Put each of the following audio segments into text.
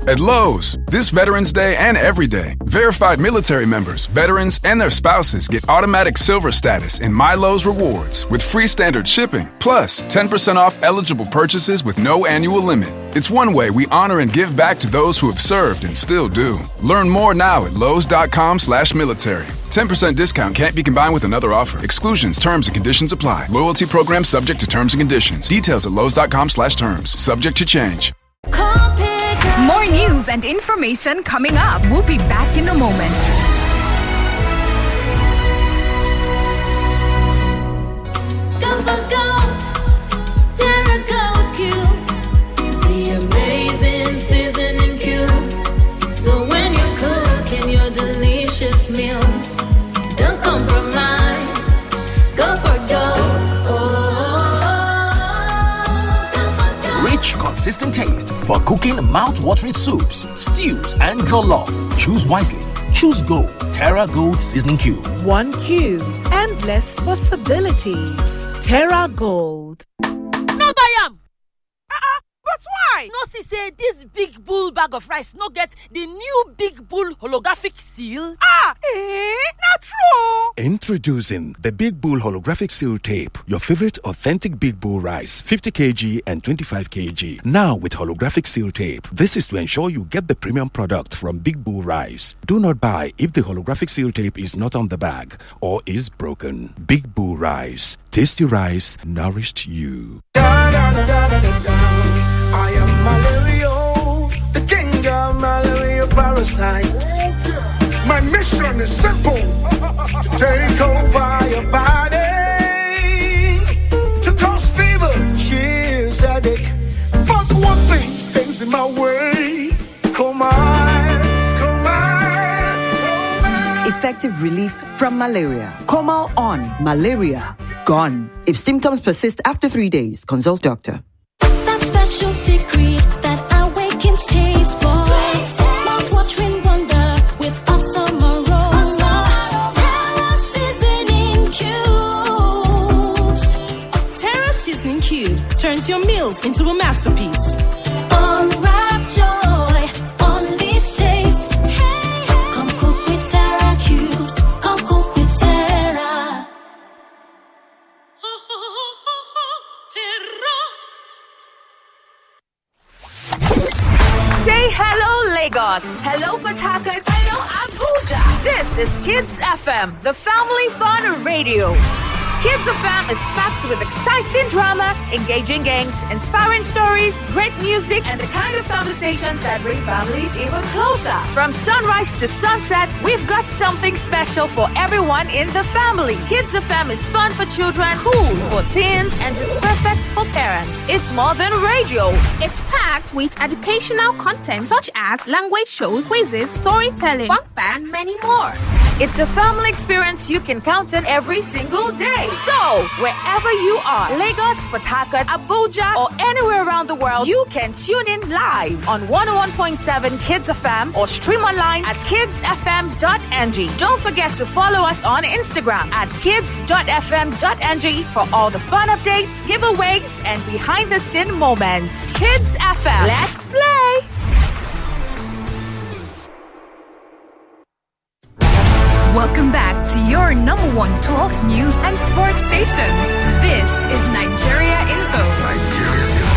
At Lowe's, this Veterans Day and every day, verified military members, veterans, and their spouses get automatic silver status in My Lowe's Rewards with free standard shipping, plus 10% off eligible purchases with no annual limit. It's one way we honor and give back to those who have served and still do. Learn more now at lowes.com/military. 10% discount can't be combined with another offer. Exclusions, terms, and conditions apply. Loyalty program subject to terms and conditions. Details at lowes.com/terms. Subject to change. More news and information coming up. We'll be back in a moment. Go for gold, Terra Gold Cube, the amazing seasoning cube. So when you're cooking your delicious meals, don't compromise. Go for gold. Rich, consistent taste for cooking mouth-watering soups, stews, and jollof. Choose wisely. Choose Gold. Terra Gold Seasoning Cube. 1 cube. Endless possibilities. Terra Gold. No buy am. But why? No see say this big bull bag of rice no get the new big bull holographic seal. Not true. Introducing the Big Bull Holographic Seal Tape, your favorite authentic Big Bull rice, 50 kg and 25 kg. Now with holographic seal tape. This is to ensure you get the premium product from Big Bull Rice. Do not buy if the holographic seal tape is not on the bag or is broken. Big Bull Rice. Tasty rice nourished you. I am malaria, the king of malaria parasites. My mission is simple, to take over your body, to cause fever, chills, headache. But one thing stands in my way. Come on. Effective relief from malaria. Comal on. Malaria gone. If symptoms persist after 3 days, consult doctor. That special secret that awakens taste buds. Mouth-watering wonder with awesome aroma. Terra Seasoning Cubes. Terra Seasoning Cube turns your meals into a masterpiece. Unwrap joy, unleash taste. Hey, come cook with Terra Cubes. Come cook with Terra. Say hello, Lagos. Hello, Port Harcourt. Hello, Abuja. This is Kids FM, the family fun radio. Kids FM is packed with exciting drama, engaging games, inspiring stories, great music, and the kind of conversations that bring families even closer. From sunrise to sunset, we've got something special for everyone in the family. Kids FM is fun for children, cool for teens, and just perfect for parents. It's more than radio. It's packed with educational content such as language shows, quizzes, storytelling, fun facts, and many more. It's a family experience you can count on every single day. So, wherever you are, Lagos, Port Harcourt, Abuja, or anywhere around the world, you can tune in live on 101.7 Kids FM or stream online at kidsfm.ng. Don't forget to follow us on Instagram at kids.fm.ng for all the fun updates, giveaways, and behind-the-scene moments. Kids FM, let's play! Welcome back to your number one talk, news, and sports station. This is Nigeria Info. Nigeria Info.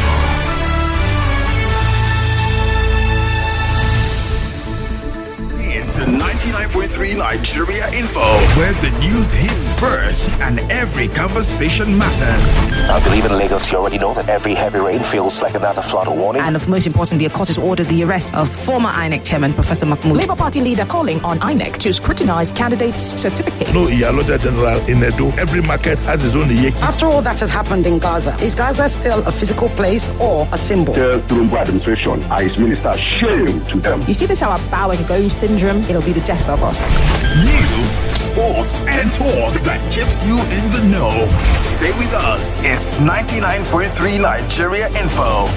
Into 99.3 Nigeria Info, where the news hits first and every conversation matters. I believe in Lagos, you already know that every heavy rain feels like another flood warning. And of most importantly, a court has ordered the arrest of former INEC chairman Professor Mahmoud. Labour Party leader calling on INEC to scrutinize candidates' certificates. No Iyaloja general in Edo. Every market has its own Iyeki. After all that has happened in Gaza, is Gaza still a physical place or a symbol? The Trump administration and his minister, shame to them. You see this our bow and go syndrome? It'll be the death of us. News, sports, and talk that keeps you in the know. Stay with us. It's 99.3 Nigeria Info.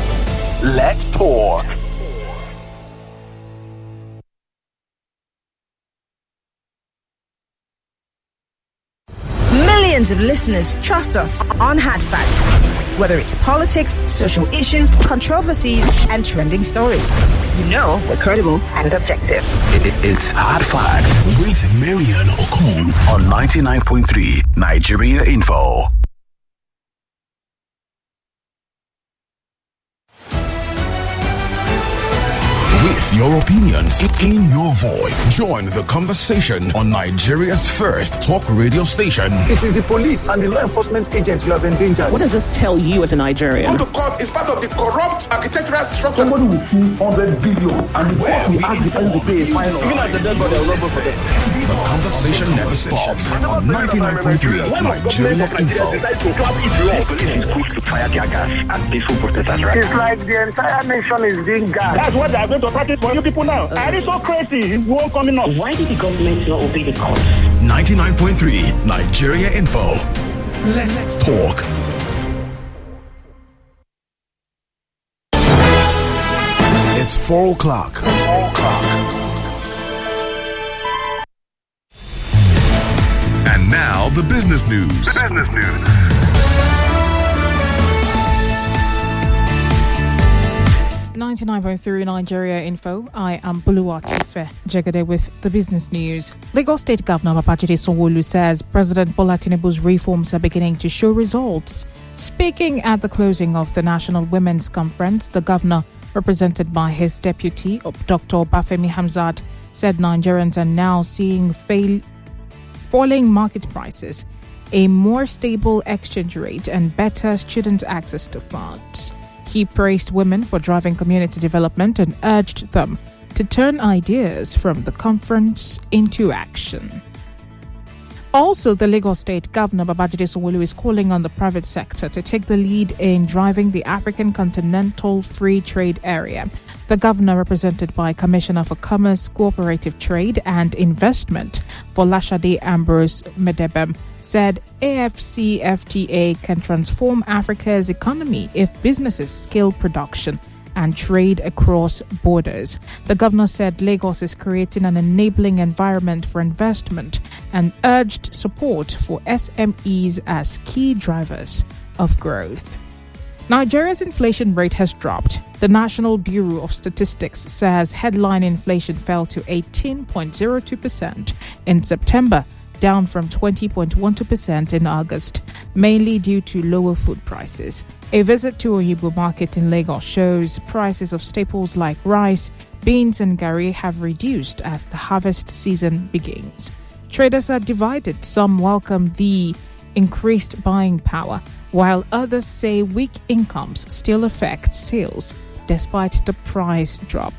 Let's talk. Millions Millions of listeners trust us on Hard Fact. Whether it's politics, social issues, controversies, and trending stories. You know we're credible and objective. It's Hard Facts with Marian Okon on 99.3 Nigeria Info. With your opinions in your voice. Join the conversation on Nigeria's first talk radio station. It is the police and the law enforcement agents you have endangered. What does this tell you as a Nigerian? Go to court is part of the corrupt architectural structure. Somebody will see 100 billion and the court will ask the person to pay a fine. Even at the dead body, I will not go for them. The conversation never stops on 99.3 Nigeria Info. Decide to clap it wrong. Police is quick to fire their gas at peaceful protesters, right? It's like the entire nation is being gassed. That's what they are going to practice for you people now. And it's so crazy. It won't come enough. Why did the government not obey the courts? 99.3 Nigeria Info. Let's talk. It's 4 o'clock. 4 o'clock. And now the business news. 99.3 Nigeria Info. I am Buluwatife Jegede with the business news. Lagos State Governor Babajide Sanwo-Olu says President Bola Tinubu's reforms are beginning to show results. Speaking at the closing of the National Women's Conference, the governor, represented by his deputy, Dr. Bafemi Hamzat, said Nigerians are now seeing falling market prices, a more stable exchange rate, and better student access to funds. He praised women for driving community development and urged them to turn ideas from the conference into action. Also, the Lagos State Governor Babajide Sanwo-Olu is calling on the private sector to take the lead in driving the African Continental Free Trade Area. The governor, represented by Commissioner for Commerce, Cooperative Trade and Investment, Folashade Ambrose Medebem, said AFCFTA can transform Africa's economy if businesses scale production and trade across borders. The governor said Lagos is creating an enabling environment for investment and urged support for SMEs as key drivers of growth. Nigeria's inflation rate has dropped. The National Bureau of Statistics says headline inflation fell to 18.02% in September, down from 20.12% in August, mainly due to lower food prices. A visit to Oyibo Market in Lagos shows prices of staples like rice, beans and garri have reduced as the harvest season begins. Traders are divided. Some welcome the increased buying power, while others say weak incomes still affect sales despite the price drop.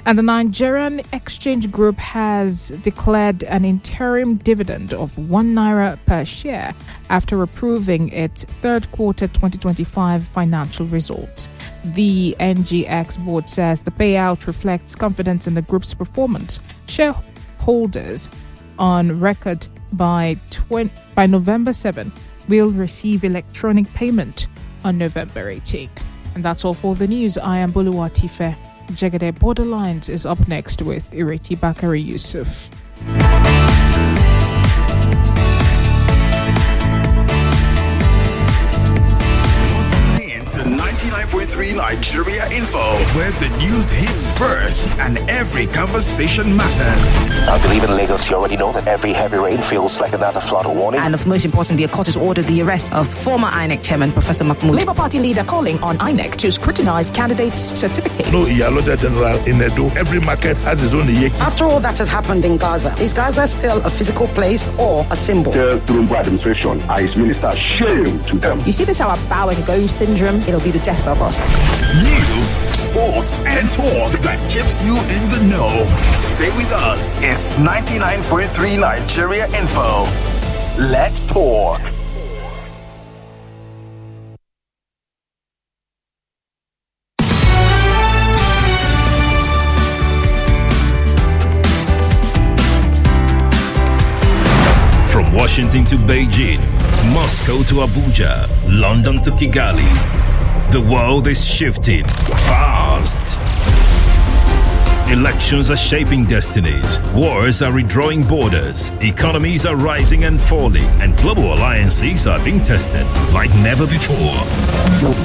And the Nigerian Exchange Group has declared an interim dividend of 1 naira per share after approving its third quarter 2025 financial results. The NGX board says the payout reflects confidence in the group's performance. Shareholders on record by November 7 will receive electronic payment on November 18. And that's all for the news. I am Buluwatife Jegede. Borderlines is up next with Ireti Bakare-Yusuf. 99.3 Nigeria Info, where the news hits first and every conversation matters. I believe in Lagos, you already know that every heavy rain feels like another flood warning. And most importantly, the court has ordered the arrest of former INEC chairman, Professor Mahmoud. Labour Party leader calling on INEC to scrutinize candidates' certificates. No Iyaloja General in Edo. Every market has its own Iyeki. After all that has happened in Gaza, is Gaza still a physical place or a symbol? The Tinubu administration and his minister, shame to them. You see this our bow and go syndrome? It'll be the death of us. News, sports, and talk that keeps you in the know. Stay with us. It's 99.3 Nigeria Info. Let's talk. From Washington to Beijing, Moscow to Abuja, London to Kigali. The world is shifting fast. Elections are shaping destinies. Wars are redrawing borders. Economies are rising and falling. And global alliances are being tested like never before.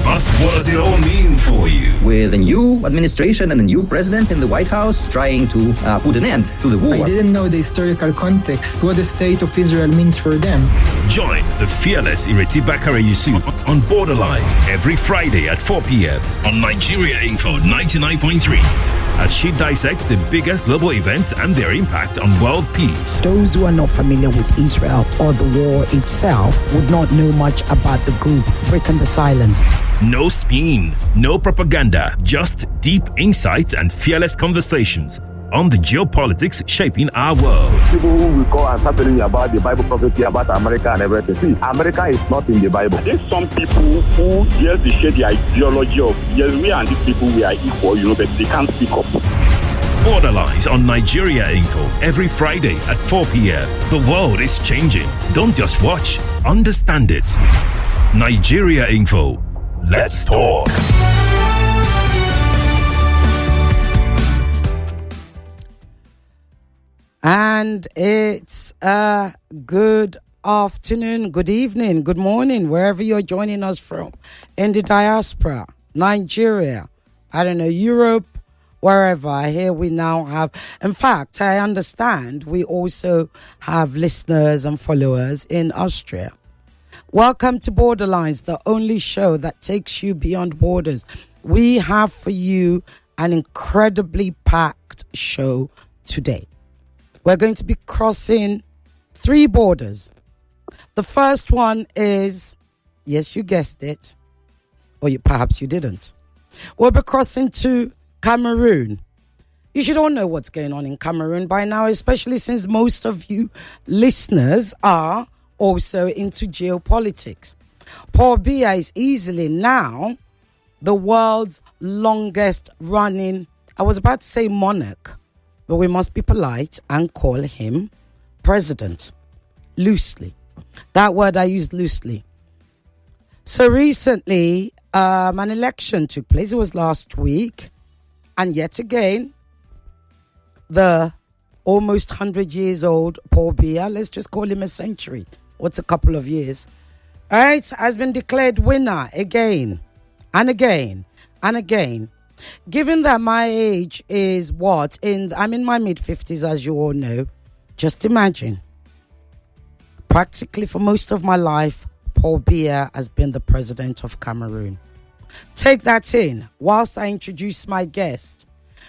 But what does it all mean for you? With a new administration and a new president in the White House trying to put an end to the war. I didn't know the historical context, what the state of Israel means for them. Join the fearless Ireti Bakare-Yusuf on Borderlines every Friday at 4 p.m. on Nigeria Info 99.3 as she dissects the biggest global events and their impact on world peace. Those who are not familiar with Israel or the war itself would not know much about the group breaking the silence. No spin, no propaganda, just deep insights and fearless conversations on the geopolitics shaping our world. People who will call and start telling you about the Bible prophecy about America and everything. See, America is not in the Bible. There's some people who, yes, they share the ideology of, yes, we and these people, we are equal, but they can't speak up. Borderlines on Nigeria Info every Friday at 4 p.m. The world is changing. Don't just watch, understand it. Nigeria Info. Let's talk. And it's a good afternoon, good evening, good morning, wherever you're joining us from in the diaspora, Nigeria, I don't know, Europe, wherever. Here we now have, in fact, I understand we also have listeners and followers in Austria. Welcome to Borderlines, the only show that takes you beyond borders. We have for you an incredibly packed show today. We're going to be crossing 3 borders. The first one is, yes, you guessed it, or perhaps you didn't. We'll be crossing to Cameroon. You should all know what's going on in Cameroon by now, especially since most of you listeners are also into geopolitics. Paul Biya is easily now the world's longest running, I was about to say monarch, but we must be polite and call him president. Loosely. That word I used loosely. So recently, an election took place. It was last week. And yet again, the almost 100 years old Paul Biya, let's just call him a century. What's a couple of years? All right, has been declared winner again and again and again. Given that my age is I'm in my mid-50s, as you all know. Just imagine. Practically for most of my life, Paul Biya has been the president of Cameroon. Take that in whilst I introduce my guest.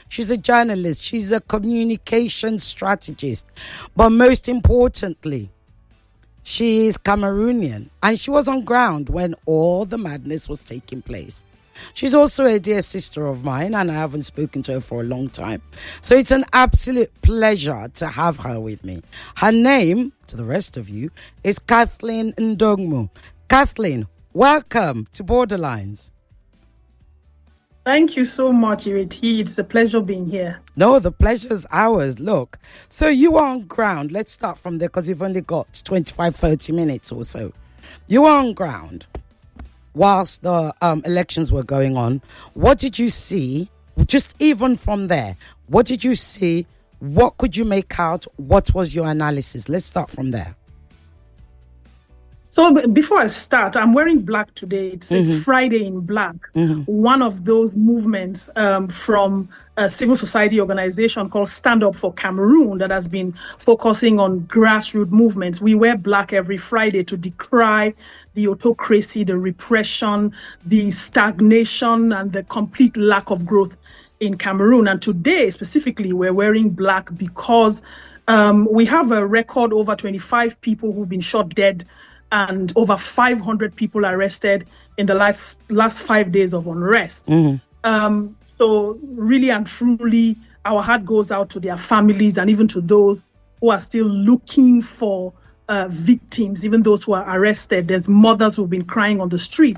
She's a journalist. She's a communication strategist. But most importantly, she is Cameroonian. And she was on ground when all the madness was taking place. She's also a dear sister of mine, and I haven't spoken to her for a long time. So it's an absolute pleasure to have her with me. Her name, to the rest of you, is Kathleen Ndongmu. Kathleen, welcome to Borderlines. Thank you so much, Ireti. It's a pleasure being here. No, the pleasure's ours. Look, so you are on ground. Let's start from there because you've only got 25, 30 minutes or so. You are on ground. Whilst the elections were going on, what did you see? Just even from there, what did you see? What could you make out? What was your analysis? Let's start from there. So before I start, I'm wearing black today. It's Friday in Black. One of those movements from a civil society organization called Stand Up for Cameroon that has been focusing on grassroots movements. We wear black every Friday to decry the autocracy, the repression, the stagnation, and the complete lack of growth in Cameroon. And today, specifically, we're wearing black because we have a record over 25 people who've been shot dead and over 500 people arrested in the last 5 days of unrest. So really and truly, our heart goes out to their families and even to those who are still looking for victims, even those who are arrested. There's mothers who've been crying on the street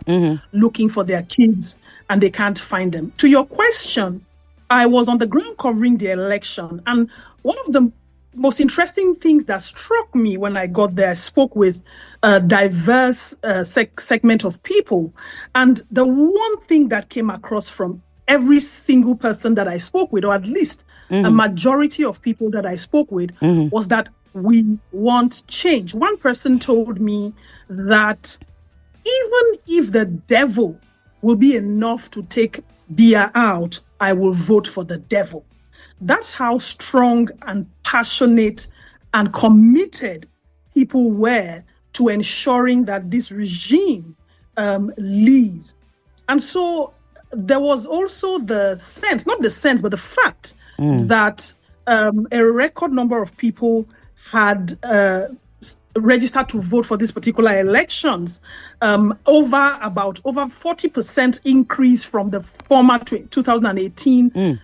looking for their kids and they can't find them. To your question, I was on the ground covering the election, and one of the most interesting things that struck me when I got there, I spoke with a diverse segment of people. And the one thing that came across from every single person that I spoke with, or at least a majority of people that I spoke with, was that we want change. One person told me that even if the devil will be enough to take Biya out, I will vote for the devil. That's how strong and passionate and committed people were to ensuring that this regime leaves. And so there was also the sense, not the sense, but the fact that a record number of people had registered to vote for these particular elections, over 40% increase from the former 2018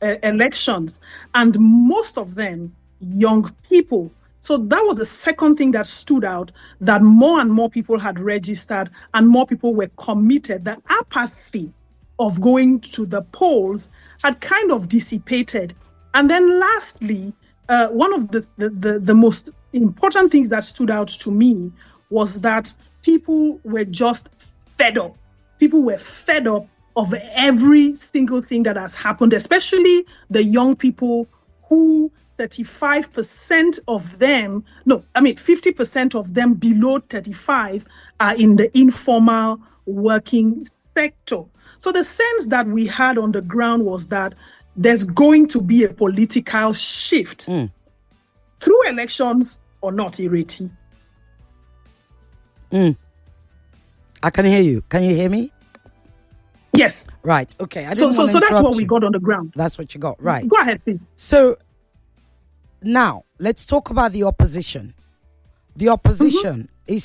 elections, and most of them young people. So that was the second thing that stood out, that more and more people had registered and more people were committed. The apathy of going to the polls had kind of dissipated. And then lastly, one of the most important things that stood out to me was that people were just fed up. People were fed up of every single thing that has happened, especially the young people who 35% of them, 50% of them below 35 are in the informal working sector. So the sense that we had on the ground was that there's going to be a political shift through elections or not, Ireti. I can hear you. Can you hear me? Yes. Right. Okay. So that's what we got on the ground. That's what you got. Right. Go ahead, please. So now let's talk about the opposition. The opposition is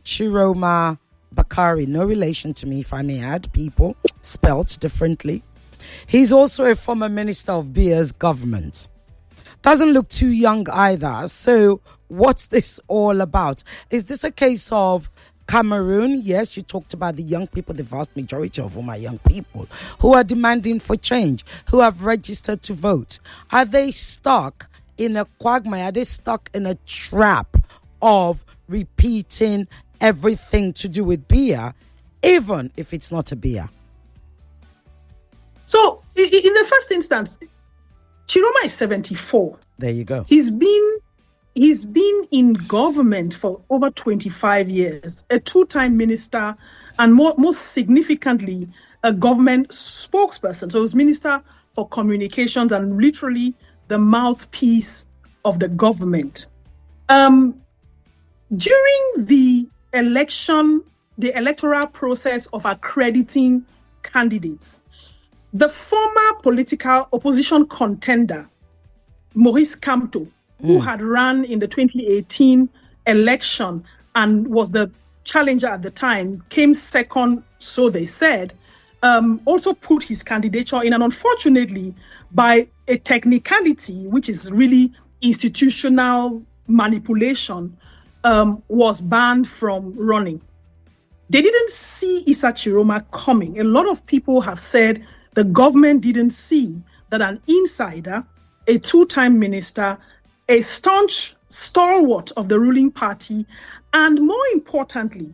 Chiroma Bakare, no relation to me, if I may add, people spelt differently. He's also a former minister of Biya's government. Doesn't look too young either. So what's this all about? Is this a case of Cameroon? Yes, you talked about the young people, the vast majority of whom are young people, who are demanding for change, who have registered to vote. Are they stuck in a quagmire? Are they stuck in a trap of repeating everything to do with Biya, even if it's not a Biya? So, in the first instance, Chiroma is 74. There you go. He's been in government for over 25 years, a two-time minister, and most significantly, a government spokesperson. So he was Minister for Communications and literally the mouthpiece of the government. During the electoral process of accrediting candidates, the former political opposition contender, Maurice Kamto, who had run in the 2018 election and was the challenger at the time, came second, so they said, also put his candidature in. And unfortunately, by a technicality, which is really institutional manipulation, was banned from running. They didn't see Issa Chiroma coming. A lot of people have said the government didn't see that an insider, a two-time minister, a staunch stalwart of the ruling party, and more importantly,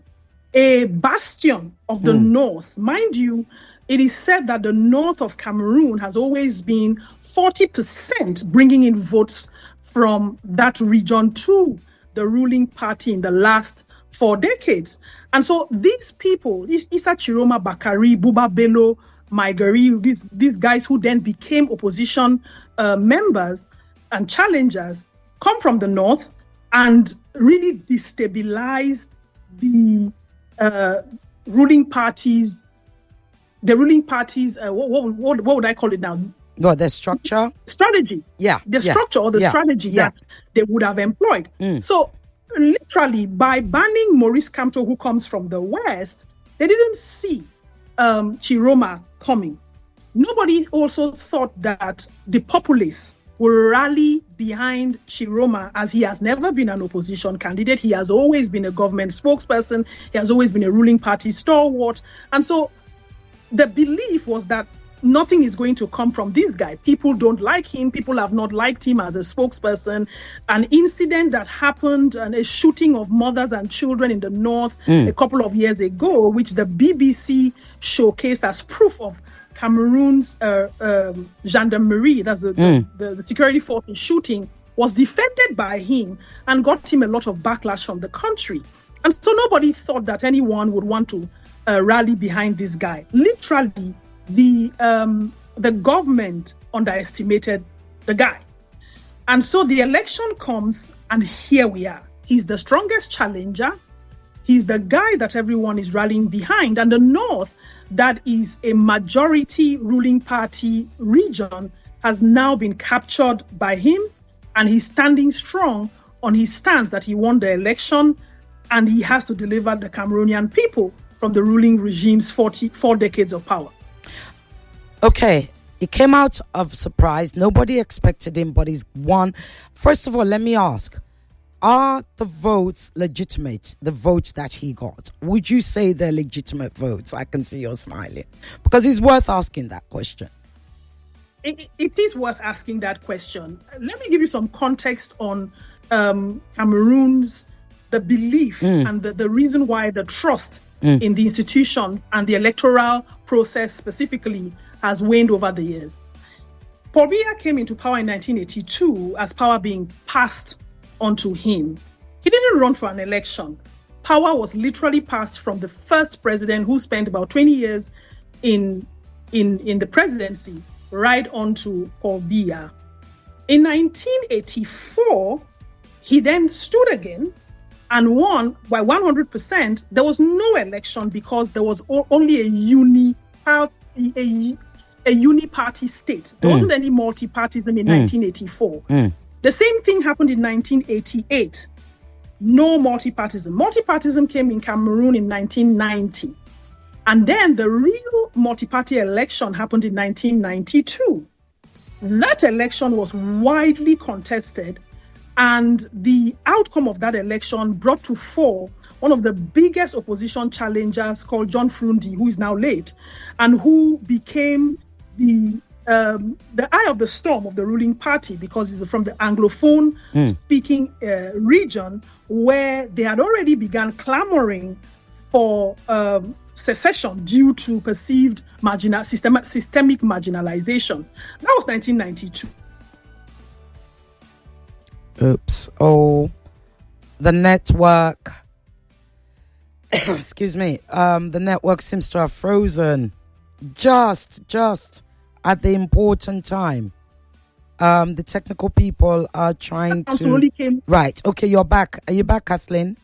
a bastion of the north. Mind you, it is said that the north of Cameroon has always been 40% bringing in votes from that region to the ruling party in the last 4 decades. And so these people, Issa Chiroma Bakare, Buba Bello, Maigari, these guys who then became opposition members and challengers, come from the north and really destabilized the ruling parties. The ruling parties, what would I call it now? No, the structure? Strategy. Yeah. The structure or the strategy that they would have employed. So literally, by banning Maurice Kamto, who comes from the west, they didn't see Chiroma coming. Nobody also thought that the populace will rally behind Chiroma, as he has never been an opposition candidate. He has always been a government spokesperson. He has always been a ruling party stalwart. And so the belief was that nothing is going to come from this guy. People don't like him. People have not liked him as a spokesperson. An incident that happened, and a shooting of mothers and children in the north a couple of years ago, which the BBC showcased as proof of Cameroon's gendarmerie, that's the security force shooting, was defended by him and got him a lot of backlash from the country. And so nobody thought that anyone would want to rally behind this guy. Literally, the government underestimated the guy. And so the election comes, and here we are. He's the strongest challenger. He's the guy that everyone is rallying behind. And the North, that is a majority ruling party region, has now been captured by him. And he's standing strong on his stance that he won the election and he has to deliver the Cameroonian people from the ruling regime's 44 decades of power. Okay. It came out of surprise. Nobody expected him, but he's won. First of all, let me ask, are the votes legitimate, the votes that he got? Would you say they're legitimate votes? I can see you're smiling. Because it's worth asking that question. It is worth asking that question. Let me give you some context on Cameroon's, the belief and the reason why the trust in the institution and the electoral process specifically has waned over the years. Paul Biya came into power in 1982 as power being passed onto him. He didn't run for an election. Power was literally passed from the first president who spent about 20 years in the presidency right on to Paul Biya. In 1984, he then stood again and won by 100%. There was no election because there was only a uni-party state. There wasn't any multi-partyism in 1984. The same thing happened in 1988. No multi-partyism. Multi-partyism came in Cameroon in 1990. And then the real multi-party election happened in 1992. That election was widely contested, and the outcome of that election brought to fore one of the biggest opposition challengers called John Frundi, who is now late, and who became the eye of the storm of the ruling party because he's from the Anglophone speaking region where they had already begun clamoring for secession due to perceived systemic marginalization. That was 1992. Oops. Oh, the network. Excuse me. The network seems to have frozen just at the important time. The technical people are trying to... Right. Okay, you're back. Are you back, Kathleen?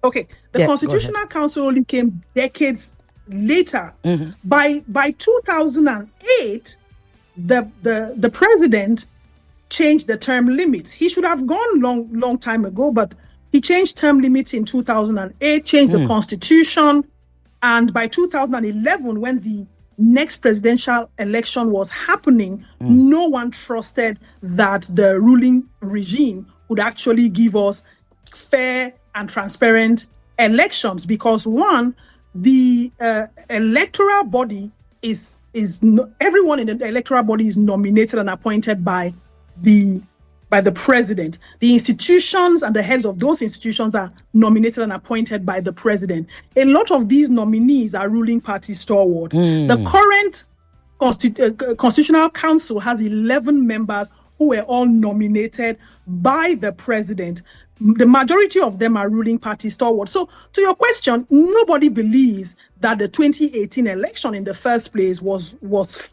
Okay. The Constitutional Council only came decades later. By 2008, the president changed the term limits. He should have gone long time ago, but he changed term limits in 2008, changed the Constitution, and by 2011, when the next presidential election was happening, no one trusted that the ruling regime would actually give us fair and transparent elections because one, the electoral body everyone in the electoral body is nominated and appointed by the president. The institutions and the heads of those institutions are nominated and appointed by the president. A lot of these nominees are ruling party stalwarts. The current Constitutional Council has 11 members who were all nominated by the president. The majority of them are ruling party stalwarts. So to your question, nobody believes that the 2018 election in the first place was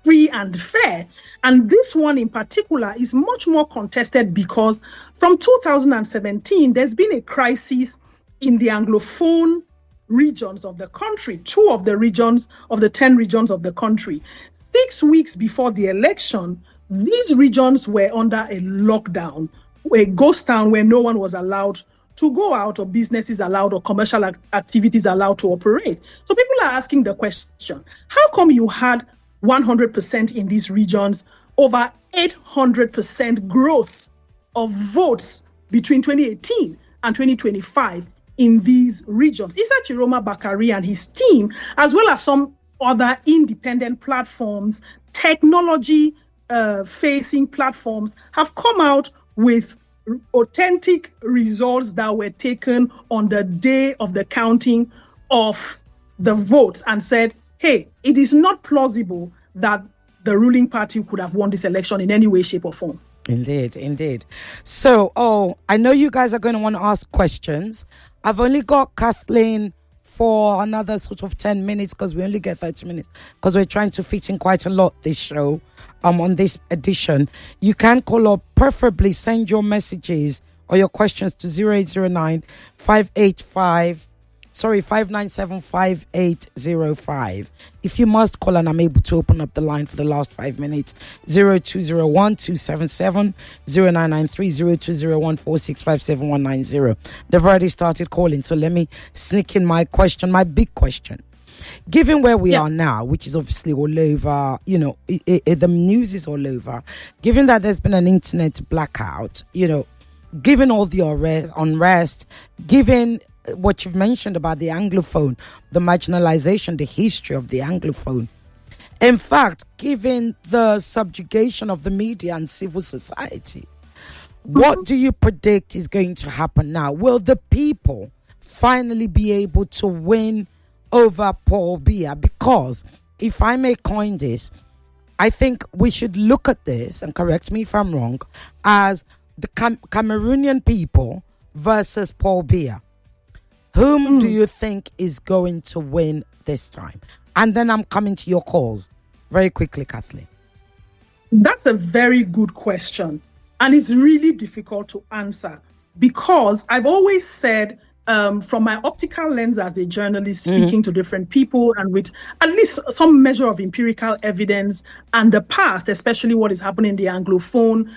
free and fair. And this one in particular is much more contested because from 2017, there's been a crisis in the Anglophone regions of the country, 2 of the regions of the 10 regions of the country. 6 weeks before the election, these regions were under a lockdown, a ghost town where no one was allowed to go out or businesses allowed or commercial activities allowed to operate. So people are asking the question, how come you had 100% in these regions, over 800% growth of votes between 2018 and 2025 in these regions? Issa Chiroma Bakare and his team, as well as some other independent platforms, technology-facing platforms, have come out with authentic results that were taken on the day of the counting of the votes and said hey, it is not plausible that the ruling party could have won this election in any way, shape, or form. Indeed. So, I know you guys are going to want to ask questions. I've only got Kathleen for another sort of 10 minutes because we only get 30 minutes because we're trying to fit in quite a lot this show on this edition. You can call up, preferably send your messages or your questions to 0809 597 5805. If you must call and I'm able to open up the line for the last 5 minutes, 0201 277 0993 0201 465 190. They've already started calling, so let me sneak in my question, my big question. Given where we are now, which is obviously all over, the news is all over, given that there's been an internet blackout, given all the unrest, given what you've mentioned about the Anglophone, the marginalization, the history of the Anglophone. In fact, given the subjugation of the media and civil society, what do you predict is going to happen now? Will the people finally be able to win over Paul Biya? Because, if I may coin this, I think we should look at this, and correct me if I'm wrong, as the Cameroonian people versus Paul Biya. Whom do you think is going to win this time? And then I'm coming to your calls very quickly, Kathleen. That's a very good question. And it's really difficult to answer because I've always said, from my optical lens as a journalist speaking to different people and with at least some measure of empirical evidence and the past, especially what is happening in the Anglophone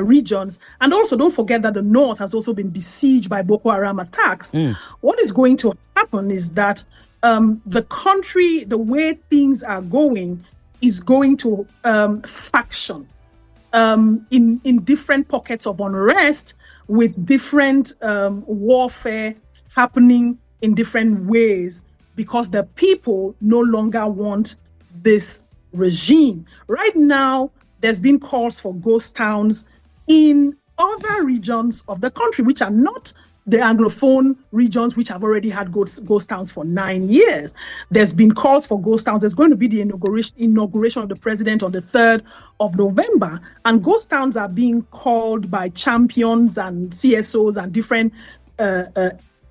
regions. And also don't forget that the North has also been besieged by Boko Haram attacks. What is going to happen is that the country, the way things are going, is going to faction in different pockets of unrest with different warfare happening in different ways because the people no longer want this regime. Right now, there's been calls for ghost towns in other regions of the country, which are not the Anglophone regions, which have already had ghost towns for 9 years. There's been calls for ghost towns. There's going to be the inauguration of the president on the 3rd of November. And ghost towns are being called by champions and CSOs and different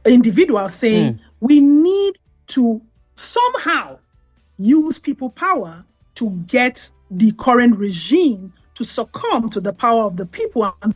individuals saying we need to somehow use people power to get the current regime to succumb to the power of the people. And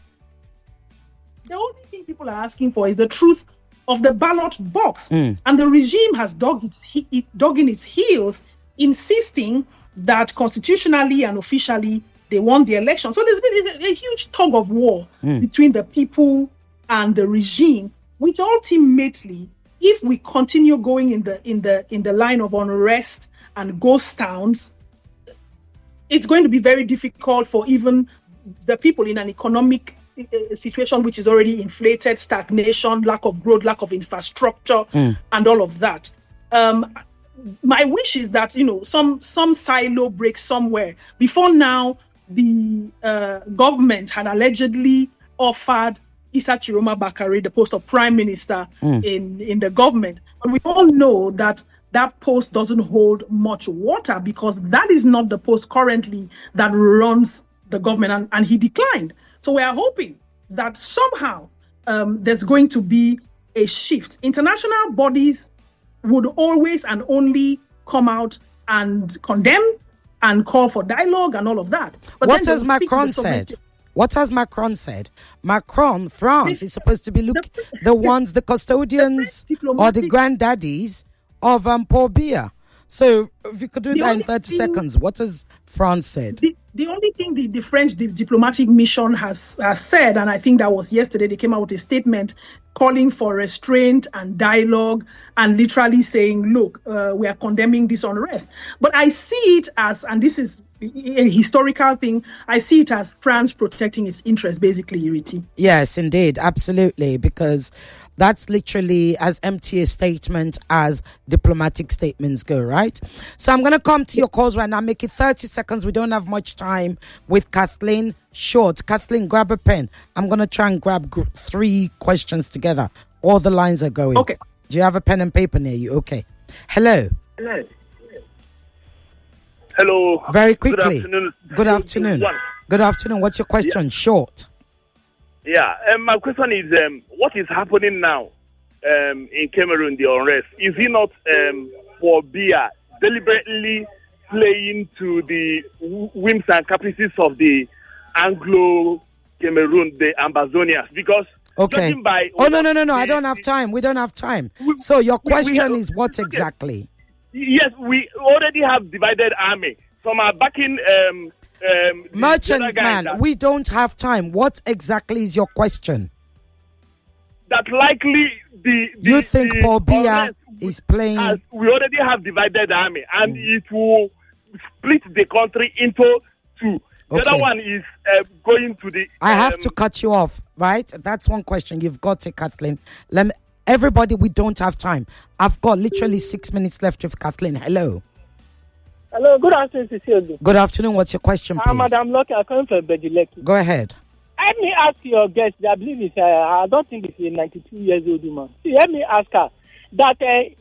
the only thing people are asking for is the truth of the ballot box. And the regime has dug in its heels, insisting that constitutionally and officially they won the election. So there's been a huge tug of war between the people and the regime, which ultimately, if we continue going in the line of unrest and ghost towns, it's going to be very difficult for even the people in an economic situation which is already inflated, stagnation, lack of growth, lack of infrastructure, and all of that. My wish is that some silo breaks somewhere. Before now, the government had allegedly offered Issa Chiroma Bakare the post of prime minister in the government. But we all know that post doesn't hold much water because that is not the post currently that runs the government, and he declined. So we are hoping that somehow there's going to be a shift. International bodies would always and only come out and condemn and call for dialogue and all of that. But what has Macron said? What has Macron said? France is supposed to be the custodians or the granddaddies of Paul Biya. So if you could do that in 30 seconds, what has France said? The only thing the French diplomatic mission has said, and I think that was yesterday, they came out with a statement calling for restraint and dialogue and literally saying, look, we are condemning this unrest. But I see it as, and this is a historical thing, I see it as France protecting its interests, basically, Ireti. Yes, indeed, absolutely, because that's literally as empty a statement as diplomatic statements go, right? So I'm going to come to your calls right now. Make it 30 seconds. We don't have much time with Kathleen. Short. Kathleen, grab a pen. I'm going to try and grab 3 questions together. All the lines are going. Okay. Do you have a pen and paper near you? Okay. Hello. Hello. Very quickly. Good afternoon. Good afternoon. Good afternoon. What's your question? Short. Yeah. My question is, what is happening now in Cameroon, the unrest? Is it not for Biya deliberately playing to the whims and caprices of the Anglo-Cameroon, the Ambazonians? Because judging by... No. I don't have time. We don't have time. So your question is what exactly? Yes, we already have divided army. Some are backing... Merchant man, we don't have time. What exactly is your question? That likely you think Paul Biya is playing... We already have divided army, and it will split the country into two. The other one is going to the... I have to cut you off, right? That's one question. You've got it, Kathleen. Everybody, we don't have time. I've got literally 6 minutes left with Kathleen. Hello. Hello, good afternoon, Cecilia. Good afternoon. What's your question, please? Madam Lucky, I come from Bedileki. Go ahead. Let me ask your guest, I believe it's, I don't think it's a 92 years old woman. See, let me ask her that if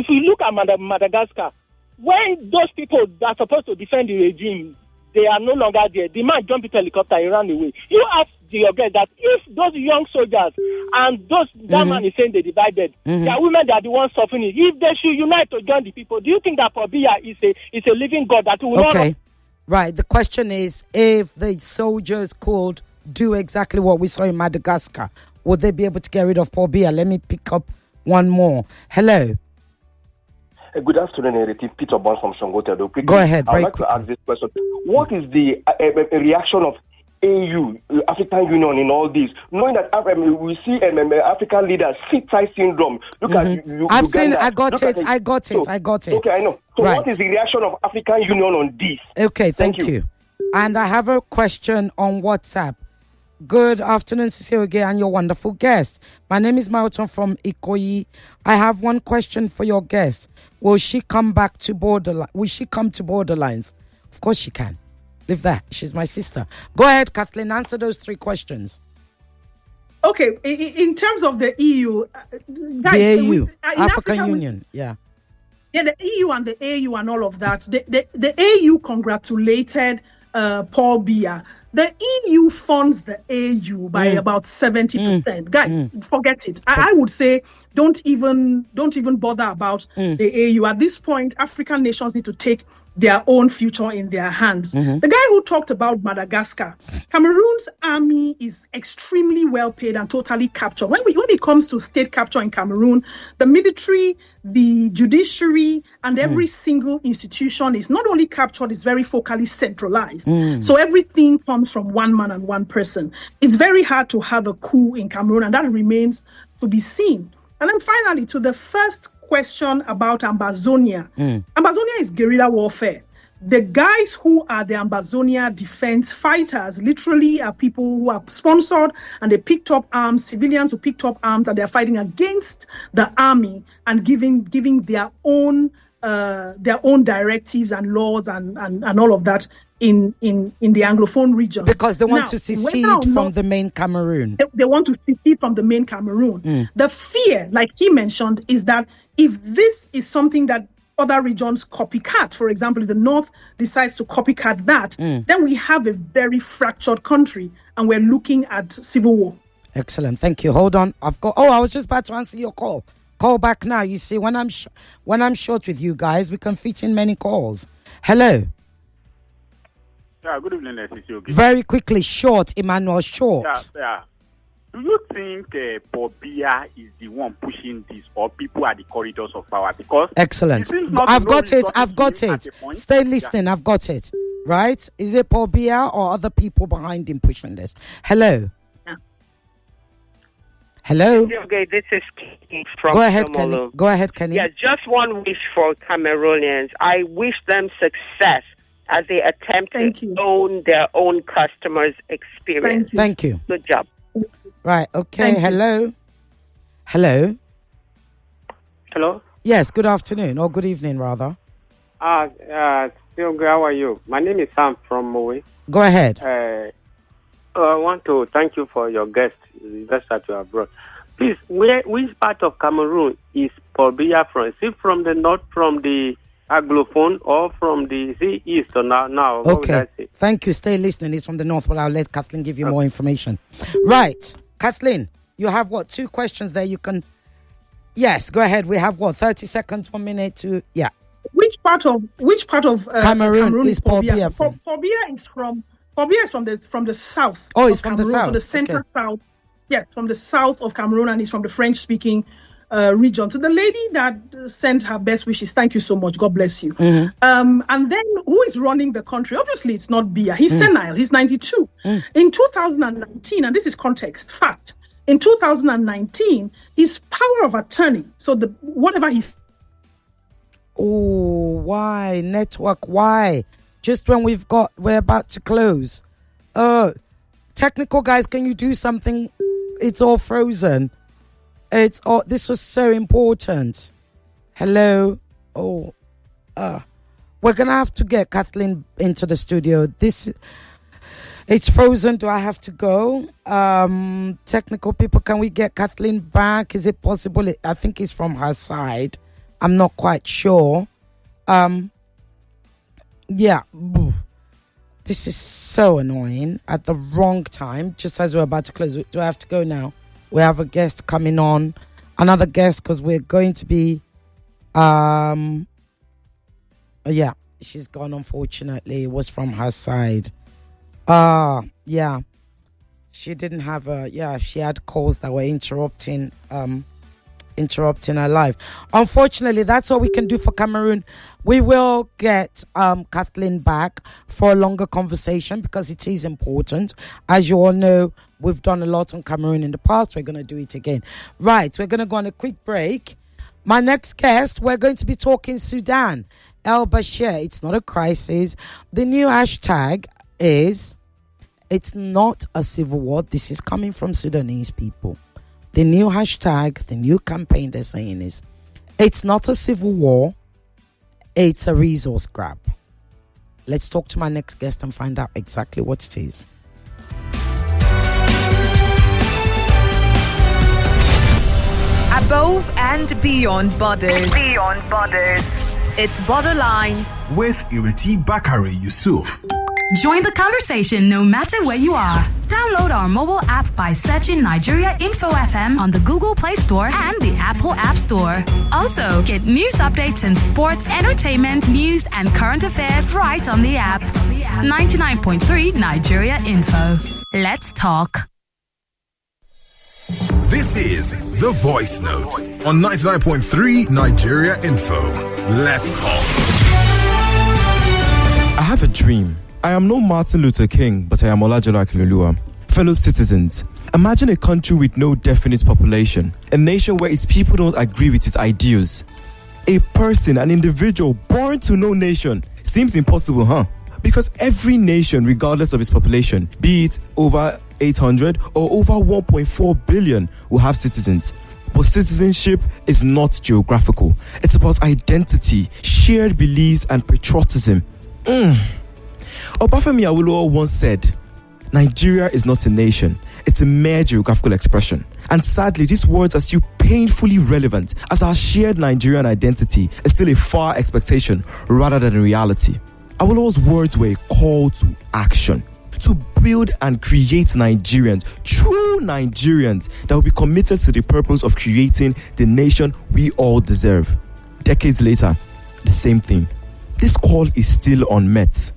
you look at Madagascar, when those people that are supposed to defend the regime, they are no longer there. The man jumped into helicopter and ran away. You ask your guest that if those young soldiers and that man is saying they divided, the women that are the ones suffering it. If they should unite to join the people, do you think that Pobia is a living God that will not... Right. The question is, if the soldiers could do exactly what we saw in Madagascar, would they be able to get rid of Pobia? Let me pick up one more. Hello. Good afternoon, Ireti. Peter Bond from Songotedo. Go ahead. I'd like to ask this question. What is the reaction of AU, African Union, in all this? Knowing that we see African leaders, sit-tight syndrome. Look at you. I've seen. I got it. I got it. Okay, I know. So what is the reaction of African Union on this? Okay, thank you. And I have a question on WhatsApp. Good afternoon, Cecilia Oge, and your wonderful guest. My name is Martin from Ikoyi. I have one question for your guest. Will she come back to borderline? Will she come to borderlines? Of course she can. Leave that. She's my sister. Go ahead, Kathleen. Answer those 3 questions. Okay. In terms of the EU, guys, the AU, African Union, yeah. Yeah, the EU and the AU and all of that. The AU congratulated Paul Biya. The EU funds the AU by about 70%. Guys, forget it. I would say don't even bother about the AU. At this point, African nations need to take their own future in their hands. The guy who talked about Madagascar, Cameroon's army is extremely well paid and totally captured. When it comes to state capture in Cameroon, the military, the judiciary, and every single institution is not only captured, it's very focally centralized. So everything comes from one man and one person. It's very hard to have a coup in Cameroon, and that remains to be seen. And then finally, to the first question about Ambazonia. Ambazonia is guerrilla warfare. The guys who are the Ambazonia defense fighters literally are people who are sponsored and they picked up arms, civilians who picked up arms, and they're fighting against the army and giving their own directives and laws and all of that in the Anglophone regions. Because they want to secede from the main Cameroon. They want to secede from the main Cameroon. The fear, like he mentioned, is that if this is something that other regions copycat, for example, if the North decides to copycat that, then we have a very fractured country and we're looking at civil war. Excellent. Thank you. Hold on. I was just about to answer your call. Call back now. You see, when I'm short with you guys, we can fit in many calls. Hello. Yeah, good evening, Cecilia. Very quickly, short, Emmanuel, short. Yeah. Do you think Paul Biya is the one pushing this, or people at the corridors of power? Because excellent. I've got it. Stay listening. Yeah. I've got it. Right? Is it Paul Biya or other people behind him pushing this? Hello. Yeah. Hello. Okay, this is Kenny from Go ahead, Somolo. Kenny. Go ahead, Kenny. Yeah, just one wish for Cameroonians. I wish them success as they attempt to own their own customers' experience. Thank you. Good job. Right, okay. Hello. Hello. Hello. Yes, good afternoon, or good evening, rather. Still, how are you? My name is Sam from Moe. Go ahead. I want to thank you for your guest that you have brought. Please, which part of Cameroon is Paul Biya from? Is it from the north, from the Anglophone or from the east or now. What would I say? Thank you. Stay listening. It's from the north, but I'll let Kathleen give you more information. Right. Kathleen, you have 2 questions there. You can... Yes, go ahead. We have 30 seconds, 1 minute to... Yeah. Which part of Cameroon is Paul Biya from? Paul Biya is from the south. Oh, it's from Cameroon, the south. So the central south. Yes, from the south of Cameroon, and he's from the French-speaking region. So the lady that sent her best wishes, thank you so much. God bless you. Mm-hmm. And then who is running the country? Obviously, it's not Biya. He's senile. He's 92. In 2019, and this is context, fact. In 2019, his power of attorney. So whatever he's. Oh, why network? Why? Just when we're about to close. Technical guys, can you do something? It's all frozen. This was so important. Hello. We're gonna have to get Kathleen into the studio. It's frozen. Do I have to go? Technical people, can we get Kathleen back? Is it possible? I think it's from her side. I'm not quite sure. Yeah. This is so annoying at the wrong time, just as we're about to close. Do I have to go now? We have a guest coming on. Another guest, because we're going to be... Yeah, she's gone, unfortunately. It was from her side. Yeah. She didn't have she had calls that were interrupting her life. Unfortunately, that's all we can do for Cameroon. We will get Kathleen back for a longer conversation because it is important. As you all know, we've done a lot on Cameroon in the past. We're going to do it again. Right, we're going to go on a quick break. My next guest, we're going to be talking Sudan. El Bashir, it's not a crisis. The new hashtag is, it's not a civil war. This is coming from Sudanese people. The new hashtag, the new campaign they're saying is, it's not a civil war, it's a resource grab. Let's talk to my next guest and find out exactly what it is. Above and beyond borders. It's Borderline with Ireti Bakare-Yusuf. Join the conversation no matter where you are. Download our mobile app by searching Nigeria Info FM on the Google Play Store and the Apple App Store. Also, get news updates in sports, entertainment, news, and current affairs right on the app. 99.3 Nigeria Info. Let's talk. This is The Voice Note on 99.3 Nigeria Info. Let's talk. I have a dream. I am no Martin Luther King, but I am Olajuwon Akinloluwa. Fellow citizens, imagine a country with no definite population, a nation where its people don't agree with its ideals. A person, an individual born to no nation. Seems impossible, huh? Because every nation, regardless of its population, be it over 800 or over 1.4 billion, will have citizens. But citizenship is not geographical. It's about identity, shared beliefs, and patriotism. Obafemi Awolowo once said, Nigeria is not a nation, it's a mere geographical expression. And sadly, these words are still painfully relevant as our shared Nigerian identity is still a far expectation rather than a reality. Awolowo's words were a call to action, to build and create Nigerians, true Nigerians that will be committed to the purpose of creating the nation we all deserve. Decades later, the same thing. This call is still unmet.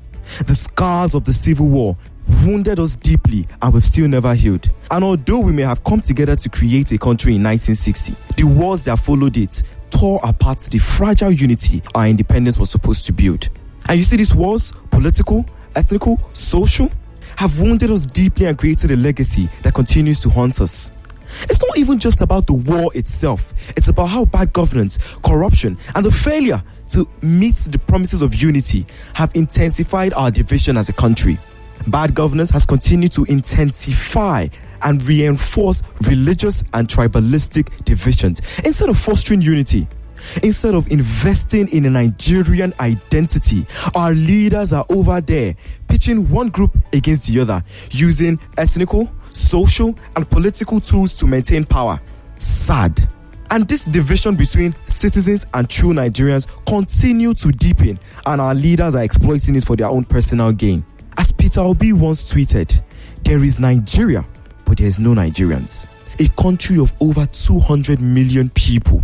The scars of the Civil War wounded us deeply and we've still never healed. And although we may have come together to create a country in 1960, the wars that followed it tore apart the fragile unity our independence was supposed to build. And you see, these wars, political, ethnical, social, have wounded us deeply and created a legacy that continues to haunt us. It's not even just about the war itself. It's about how bad governance, corruption, and the failure to meet the promises of unity have intensified our division as a country. Bad governance has continued to intensify and reinforce religious and tribalistic divisions instead of fostering unity. Instead of investing in a Nigerian identity, our leaders are over there pitching one group against the other, using ethnical, social, and political tools to maintain power. Sad. And this division between citizens and true Nigerians continue to deepen, and our leaders are exploiting it for their own personal gain. As Peter Obi once tweeted, there is Nigeria, but there is no Nigerians. A country of over 200 million people.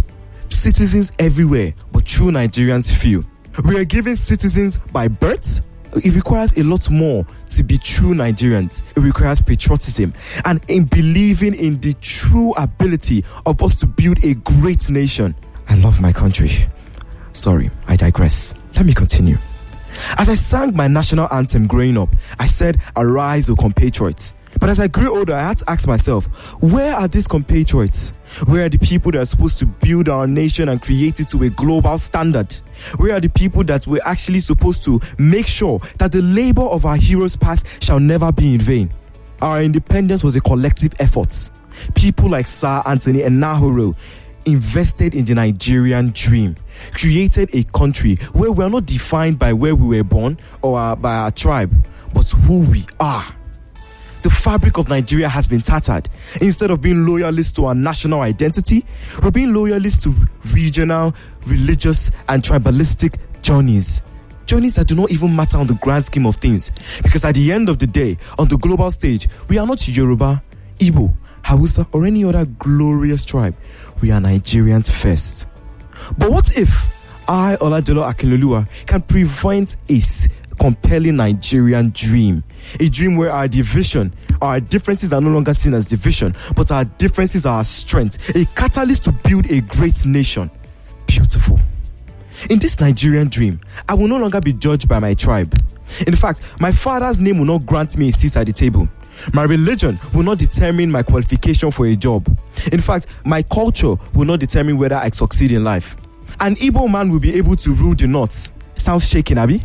Citizens everywhere, but true Nigerians few. We are given citizens by birth. It requires a lot more to be true Nigerians. It requires patriotism and in believing in the true ability of us to build a great nation. I love my country. Sorry, I digress. Let me continue. As I sang my national anthem growing up, I said, "Arise, O compatriots." But as I grew older, I had to ask myself, where are these compatriots? Where are the people that are supposed to build our nation and create it to a global standard? Where are the people that were actually supposed to make sure that the labor of our heroes past shall never be in vain? Our independence was a collective effort. People like Sir Anthony Enahoro invested in the Nigerian dream, created a country where we are not defined by where we were born or by our tribe, but who we are. The fabric of Nigeria has been tattered. Instead of being loyalists to our national identity, we're being loyalists to regional, religious, and tribalistic journeys. Journeys that do not even matter on the grand scheme of things. Because at the end of the day, on the global stage, we are not Yoruba, Igbo, Hausa, or any other glorious tribe. We are Nigerians first. But what if I, Oladelo Akinloluwa, can prevent a compelling Nigerian dream? A dream where our differences are no longer seen as division, but our differences are our strength. A catalyst to build a great nation. Beautiful. In this Nigerian dream, I will no longer be judged by my tribe. In fact, my father's name will not grant me a seat at the table. My religion will not determine my qualification for a job. In fact, my culture will not determine whether I succeed in life. An Igbo man will be able to rule the north. Sounds shaking, Abi?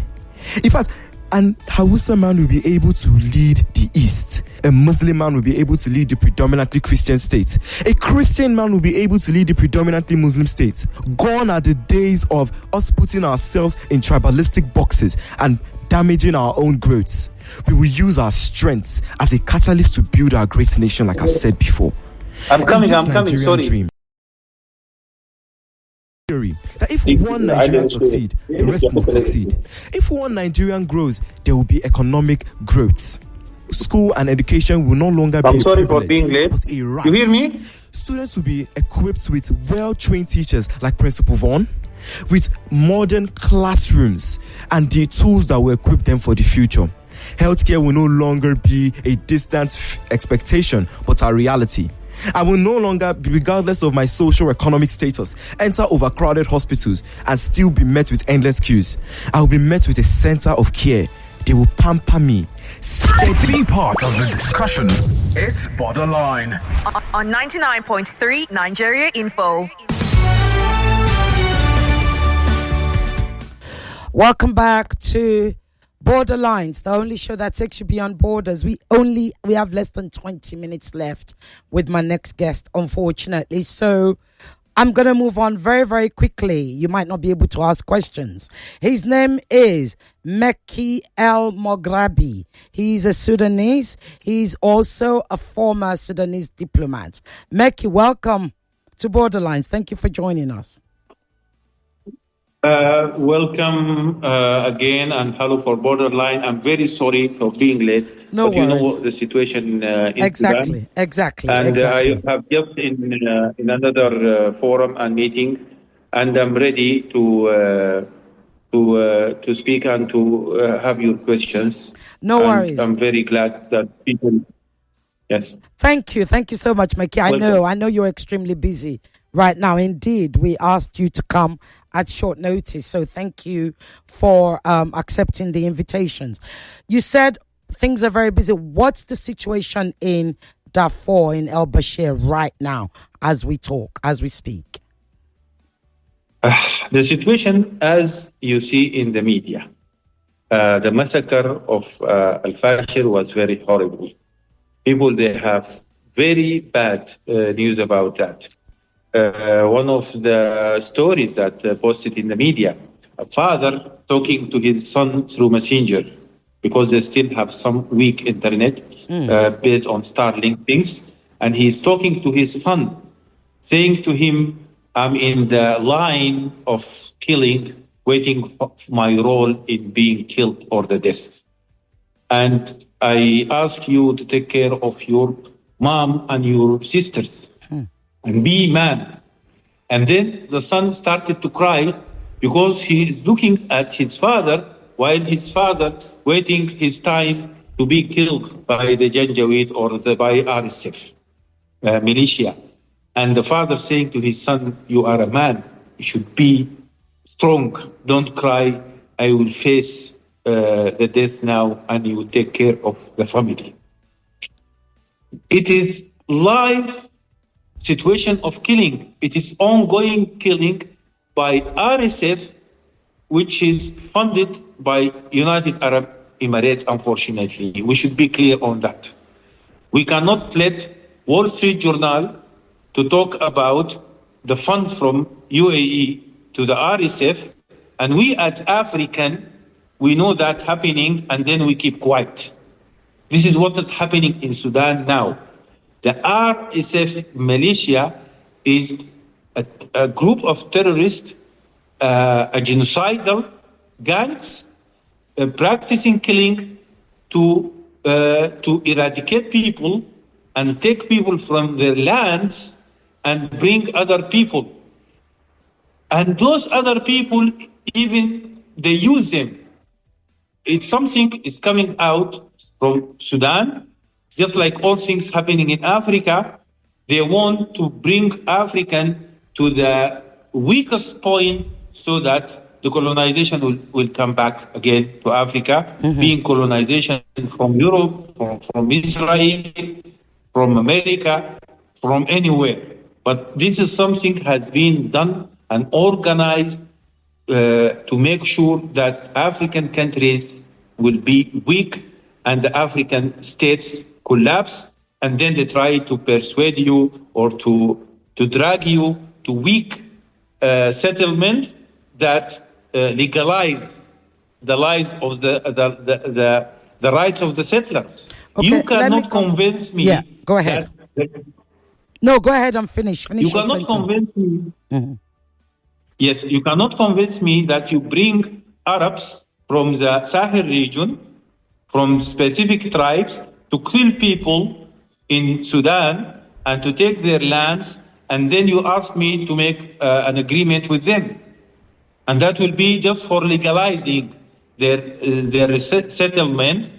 In fact, an Hausa man will be able to lead the East. A Muslim man will be able to lead the predominantly Christian state. A Christian man will be able to lead the predominantly Muslim state. Gone are the days of us putting ourselves in tribalistic boxes and damaging our own growths. We will use our strengths as a catalyst to build our great nation, like I've said before. I'm coming, sorry. Dream, that if one Nigerian succeed, the rest will succeed. If one Nigerian grows, there will be economic growth. School and education will no longer be I'm sorry for being late. But a right. You hear me? Students will be equipped with well-trained teachers like Principal Vaughan, with modern classrooms and the tools that will equip them for the future. Healthcare will no longer be a distant expectation, but a reality. I will no longer, regardless of my socio-economic status, enter overcrowded hospitals and still be met with endless queues. I will be met with a center of care. They will pamper me. Be part of the discussion. It's Borderline. On 99.3 Nigeria Info. Welcome back to Borderlines, the only show that takes you beyond borders. We have less than 20 minutes left with my next guest, unfortunately. So I'm going to move on very, very quickly. You might not be able to ask questions. His name is Meki El Mograbi. He's a Sudanese. He's also a former Sudanese diplomat. Meki, welcome to Borderlines. Thank you for joining us. Welcome again, and hello for Borderline. I'm very sorry for being late. No but worries. You know the situation in Sudan. Exactly. And I have just in another forum and meeting, and I'm ready to speak and to have your questions. No worries. I'm very glad that people. Yes. Thank you so much, Meki. I know you're extremely busy right now. Indeed, we asked you to come at short notice, so thank you for accepting the invitations. You said things are very busy. What's the situation in Darfur, in El Bashir right now, as we speak? The situation, as you see in the media, the massacre of Al-Fashir was very horrible. People, they have very bad news about that. One of the stories that posted in the media, a father talking to his son through Messenger, because they still have some weak internet based on Starlink things, and he's talking to his son, saying to him, I'm in the line of killing, waiting for my role in being killed or the death. And I ask you to take care of your mom and your sisters and be man. And then the son started to cry because he is looking at his father while his father waiting his time to be killed by the Janjaweed or by RSF militia. And the father saying to his son, you are a man, you should be strong, don't cry, I will face the death now and you will take care of the family. It is live situation of killing. It is ongoing killing by RSF, which is funded by United Arab Emirates, unfortunately. We should be clear on that. We cannot let Wall Street Journal to talk about the fund from UAE to the RSF, and we as African, we know that happening, and then we keep quiet. This is what is happening in Sudan now. The RSF militia is a group of terrorists, a genocidal gangs, practicing killing to eradicate people and take people from their lands and bring other people. And those other people, even they use them. It's something is coming out from Sudan, just like all things happening in Africa. They want to bring African to the weakest point so that the colonization will come back again to Africa, being colonization from Europe, from Israel, from America, from anywhere. But this is something has been done and organized to make sure that African countries will be weak and the African states collapse, and then they try to persuade you or to drag you to weak settlement that legalize the lives of the rights of the settlers. Okay, you cannot convince me. Yeah, go ahead. No, go ahead and finish. You cannot convince me. Yes, you cannot convince me that you bring Arabs from the Sahel region, from specific tribes, to kill people in Sudan and to take their lands, and then you ask me to make an agreement with them. And that will be just for legalizing their settlement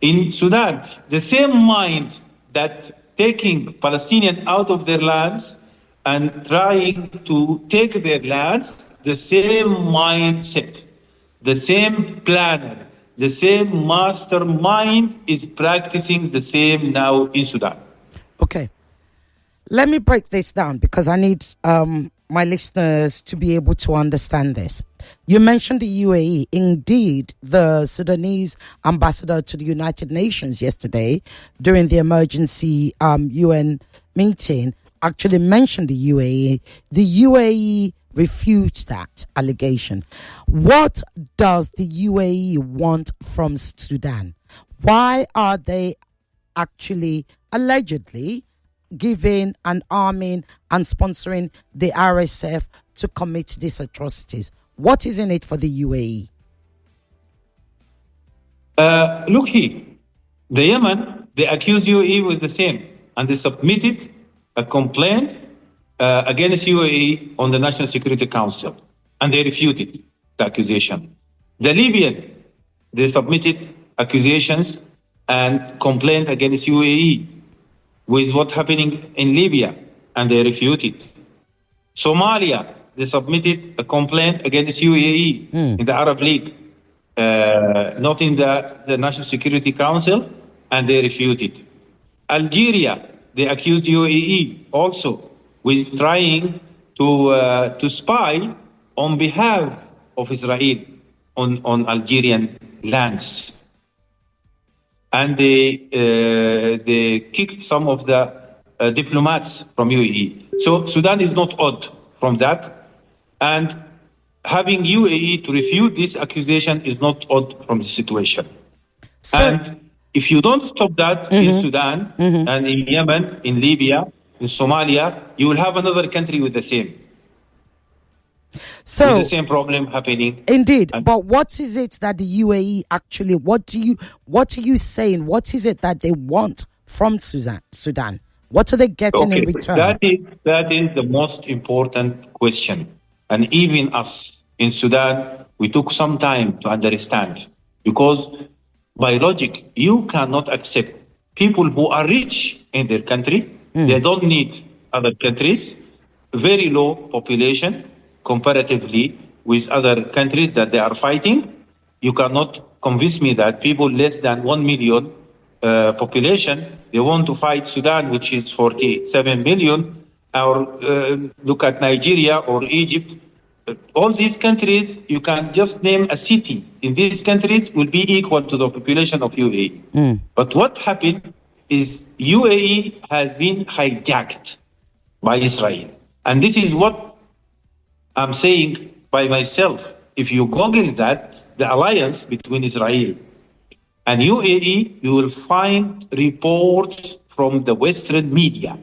in Sudan. The same mind that taking Palestinians out of their lands and trying to take their lands, the same mindset, the same planner, the same mastermind is practicing the same now in Sudan. Okay. Let me break this down because I need my listeners to be able to understand this. You mentioned the UAE. Indeed, the Sudanese ambassador to the United Nations yesterday during the emergency UN meeting actually mentioned the UAE. The UAE refutes that allegation. What does the UAE want from Sudan? Why are they actually allegedly giving and arming and sponsoring the RSF to commit these atrocities? What is in it for the UAE? Look here, the Yemen, they accuse UAE with the same, and they submitted a complaint against UAE on the National Security Council, and they refuted the accusation. The Libyan, they submitted accusations and complaint against UAE with what's happening in Libya, and they refuted. Somalia, they submitted a complaint against UAE in the Arab League, not in the National Security Council, and they refuted. Algeria, they accused UAE also with trying to spy on behalf of Israel on Algerian lands. And they kicked some of the diplomats from UAE. So Sudan is not odd from that. And having UAE to refute this accusation is not odd from the situation. And if you don't stop that in Sudan and in Yemen, in Libya, in Somalia, you will have another country with the same. So the same problem happening. Indeed, but what is it that the UAE actually? What are you saying? What is it that they want from Sudan? What are they getting in return? That is the most important question. And even us in Sudan, we took some time to understand, because by logic, you cannot accept people who are rich in their country. They don't need other countries, very low population comparatively with other countries that they are fighting. You cannot convince me that people less than 1 million population, they want to fight Sudan, which is 47 million, or look at Nigeria or Egypt. All these countries, you can just name a city in these countries will be equal to the population of UAE. But what happened is UAE has been hijacked by Israel. And this is what I'm saying by myself. If you Google that, the alliance between Israel and UAE, you will find reports from the Western media.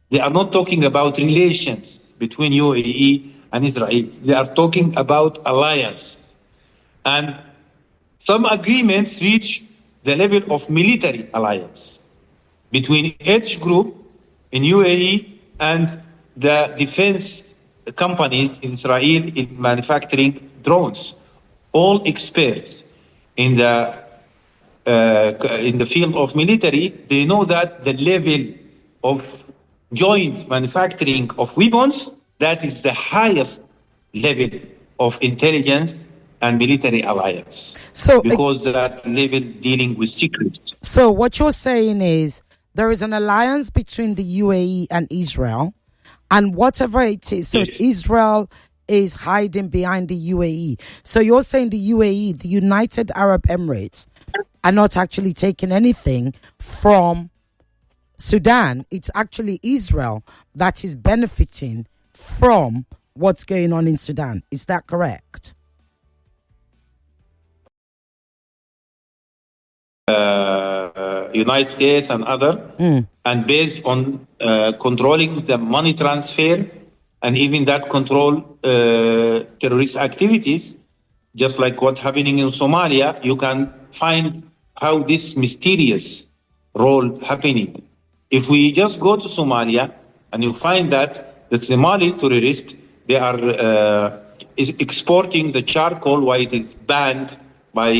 They are not talking about relations between UAE and Israel. They are talking about alliance. And some agreements reach the level of military alliance between each group in UAE and the defense companies in Israel in manufacturing drones. All experts in the field of military, they know that the level of joint manufacturing of weapons, that is the highest level of intelligence and military alliance. So, because that level dealing with secrets. So what you're saying is there is an alliance between the UAE and Israel, and whatever it is, so yes. Israel is hiding behind the UAE. So you're saying the UAE, the United Arab Emirates, are not actually taking anything from Sudan. It's actually Israel that is benefiting from what's going on in Sudan. Is that correct? United States and other, and based on controlling the money transfer and even that control terrorist activities, just like what's happening in Somalia, you can find how this mysterious role happening. If we just go to Somalia and you find that the Somali terrorists, they are exporting the charcoal while it is banned by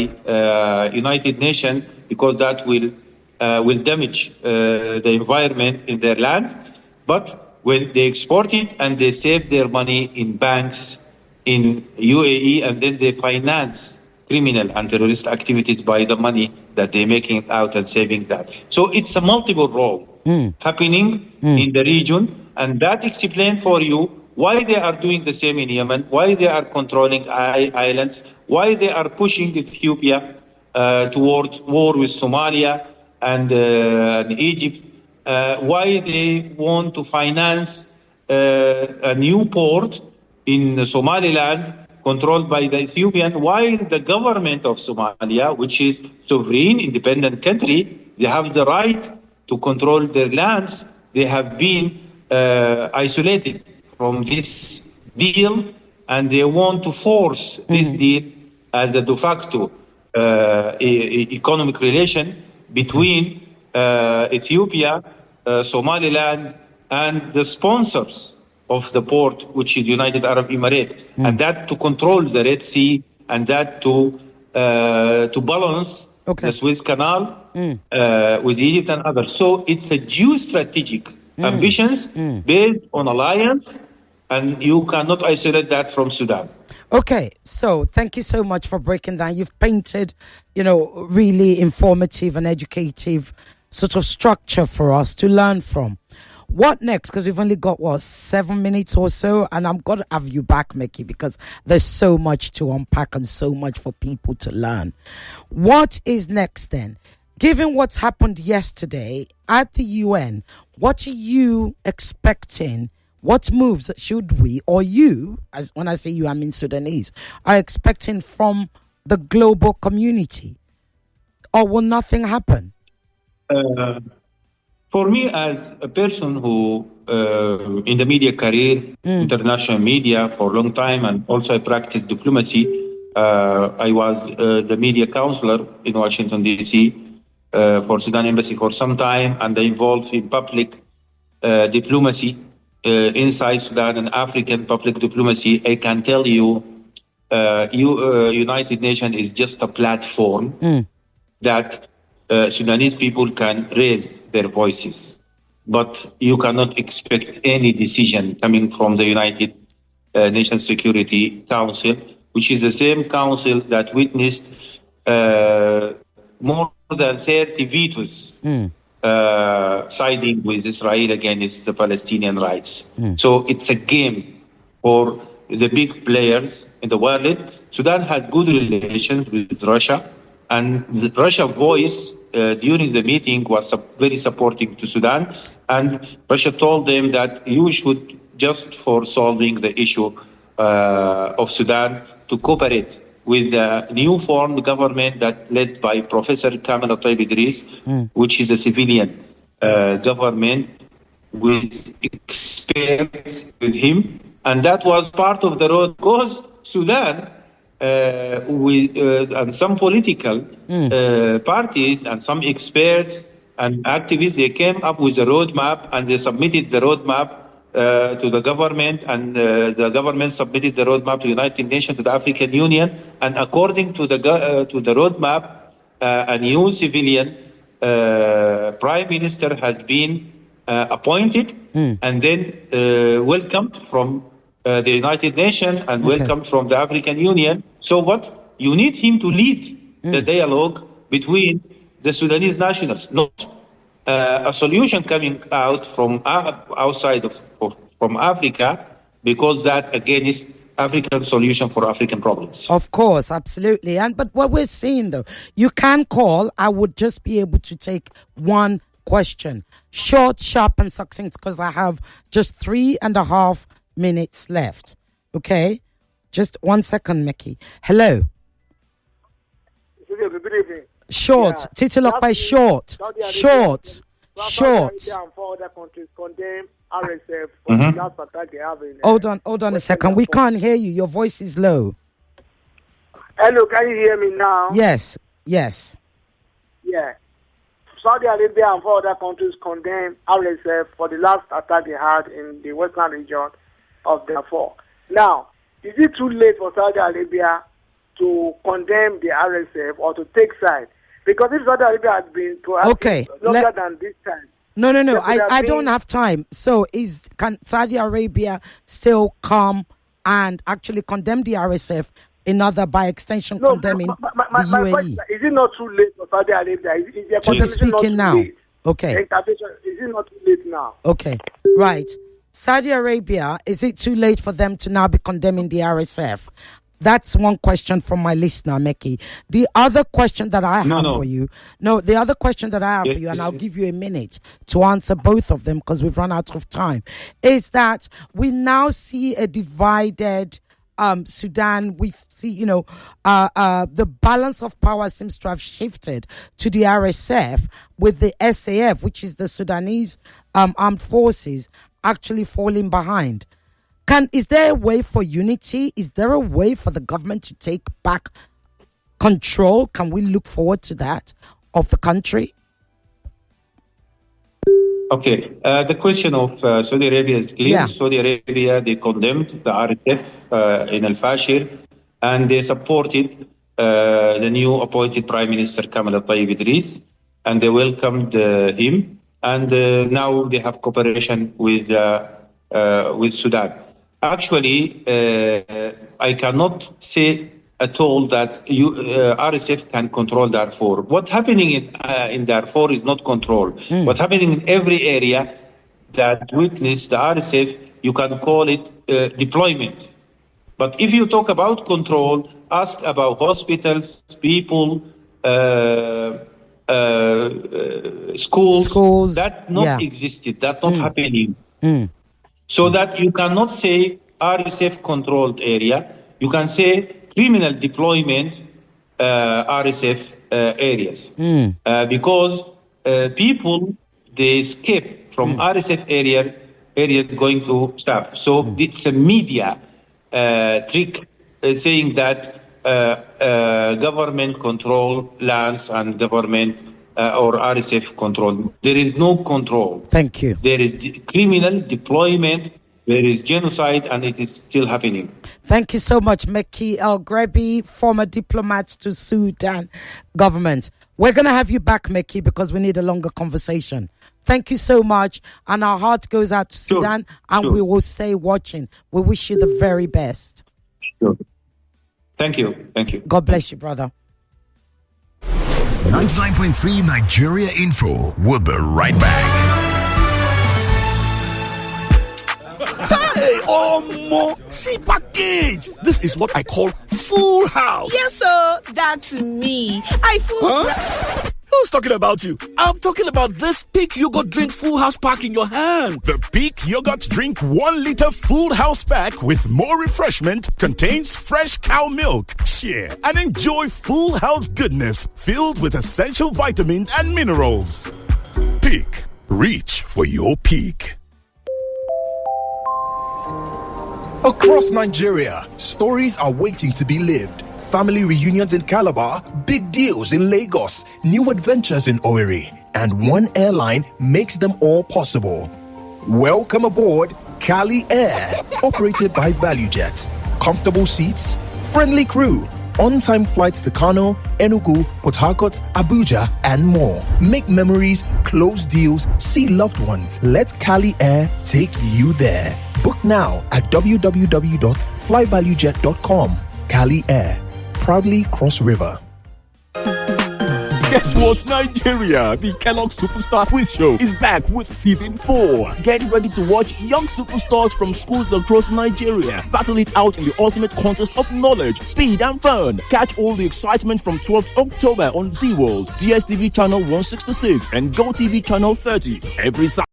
United Nations, because that will damage the environment in their land. But when they export it and they save their money in banks in UAE, and then they finance criminal and terrorist activities by the money that they're making out and saving that. So it's a multiple role happening in the region, and that explains for you why they are doing the same in Yemen, why they are controlling islands, why they are pushing Ethiopia towards war with Somalia and Egypt, why they want to finance a new port in Somaliland controlled by the Ethiopian, while the government of Somalia, which is sovereign, independent country, they have the right to control their lands. They have been isolated from this deal, and they want to force this deal as a de facto economic relation between Ethiopia, Somaliland, and the sponsors of the port, which is United Arab Emirates, and that to control the Red Sea, and that to balance the Suez Canal with Egypt and others. So it's a geostrategic ambitions based on alliance, and you cannot isolate that from Sudan. Okay, so thank you so much for breaking down. You've painted, really informative and educative sort of structure for us to learn from. What next? Because we've only got, 7 minutes or so, and I'm going to have you back, Mickey, because there's so much to unpack and so much for people to learn. What is next then? Given what's happened yesterday at the UN, what are you expecting? What moves should we, or you, as when I say you, I mean Sudanese, are expecting from the global community? Or will nothing happen? For me, as a person who in the media career, international media for a long time, and also I practiced diplomacy. I was the media counselor in Washington, D.C. For Sudan Embassy for some time, and I involved in public diplomacy inside Sudan and African public diplomacy. I can tell you, United Nations is just a platform that Sudanese people can raise their voices. But you cannot expect any decision coming from the United Nations Security Council, which is the same council that witnessed more than 30 vetoes siding with Israel against the Palestinian rights. So it's a game for the big players in the world. Sudan has good relations with Russia, and the Russia voice during the meeting was very supportive to Sudan, and Russia told them that you should, just for solving the issue of Sudan, to cooperate with the new formed government that led by Professor Kamal Idris, which is a civilian government with experts with him, and that was part of the road, because Sudan and some political parties and some experts and activists, they came up with a roadmap and they submitted the roadmap to the government, and the government submitted the roadmap to the United Nations, to the African Union, and according to the roadmap, a new civilian prime minister has been appointed and then welcomed from the United Nations and welcomed from the African Union. So what? You need him to lead the dialogue between the Sudanese nationals, not a solution coming out from outside from Africa, because that again is African solution for African problems. Of course, absolutely. But what we're seeing though, you can call. I would just be able to take one question, short, sharp, and succinct, because I have just 3.5 minutes left. Okay, just 1 second, Mickey. Hello. Good evening. Short. Titilok by short. Short. For other countries condemn RSF for the last attack they have in. Hold on a second. We can't hear you. Your voice is low. Hello, can you hear me now? Yes. Yeah. Saudi Arabia and 4 other countries condemn RSF for the last attack they had in the western region of Darfur. Now, is it too late for Saudi Arabia to condemn the RSF or to take side? Because if Saudi Arabia has been proactive longer than this time. No. I don't have time. So can Saudi Arabia still come and actually condemn the RSF, by extension condemning the UAE? Question, is it not too late for Saudi Arabia? Is to be speaking now. Late? Okay. Is it not too late now? Okay. Right. Saudi Arabia, is it too late for them to now be condemning the RSF? That's one question from my listener, Meki. The other question that I have for you, the other question that I have for you, and I'll give you a minute to answer both of them because we've run out of time, is that we now see a divided Sudan. We see, the balance of power seems to have shifted to the RSF, with the SAF, which is the Sudanese armed forces, actually falling behind. Is there a way for unity? Is there a way for the government to take back control? Can we look forward to that of the country? Okay. The question of Saudi Arabia is clear. Yeah. Saudi Arabia, they condemned the RSF in Al-Fashir, and they supported the new appointed Prime Minister Kamal Idris, and they welcomed him. And now they have cooperation with Sudan. Actually, I cannot say at all that RSF can control Darfur. What's happening in Darfur is not control. What's happening in every area that witness the RSF, you can call it deployment. But if you talk about control, ask about hospitals, people, schools. That not existed. That not happening. So that you cannot say RSF controlled area. You can say criminal deployment RSF areas. Because people they skip from RSF areas going to SAF. So it's a media trick saying that government control lands and government or RSF control. There is no control. Thank you. There is criminal deployment, there is genocide, and it is still happening. Thank you so much, Mekki El-Grebi, former diplomat to Sudan government. We're going to have you back, Mekki, because we need a longer conversation. Thank you so much. And our heart goes out to Sudan, and we will stay watching. We wish you the very best. Sure. Thank you. Thank you. God bless you, brother. 99.3 Nigeria Info. We'll be right back. Hey, see package. This is what I call full house. Yes, sir. That's me. Who's talking about you? I'm talking about this Peak Yogurt Drink Full House Pack in your hand. The Peak Yogurt Drink 1 liter Full House Pack with more refreshment contains fresh cow milk. Share and enjoy full house goodness filled with essential vitamins and minerals. Peak. Reach for your peak. Across Nigeria, stories are waiting to be lived. Family reunions in Calabar, big deals in Lagos, new adventures in Owerri, and one airline makes them all possible. Welcome aboard Cali Air, operated by ValueJet. Comfortable seats, friendly crew, on-time flights to Kano, Enugu, Port Harcourt, Abuja, and more. Make memories, close deals, see loved ones. Let Cali Air take you there. Book now at www.flyvaluejet.com. Cali Air, proudly cross river. Guess what, Nigeria? The Kellogg Superstar Quiz Show is back with season 4. Get ready to watch young superstars from schools across Nigeria battle it out in the ultimate contest of knowledge, speed, and fun. Catch all the excitement from 12th October on Z World, DSTV channel 166, and GoTV channel 30 every Saturday.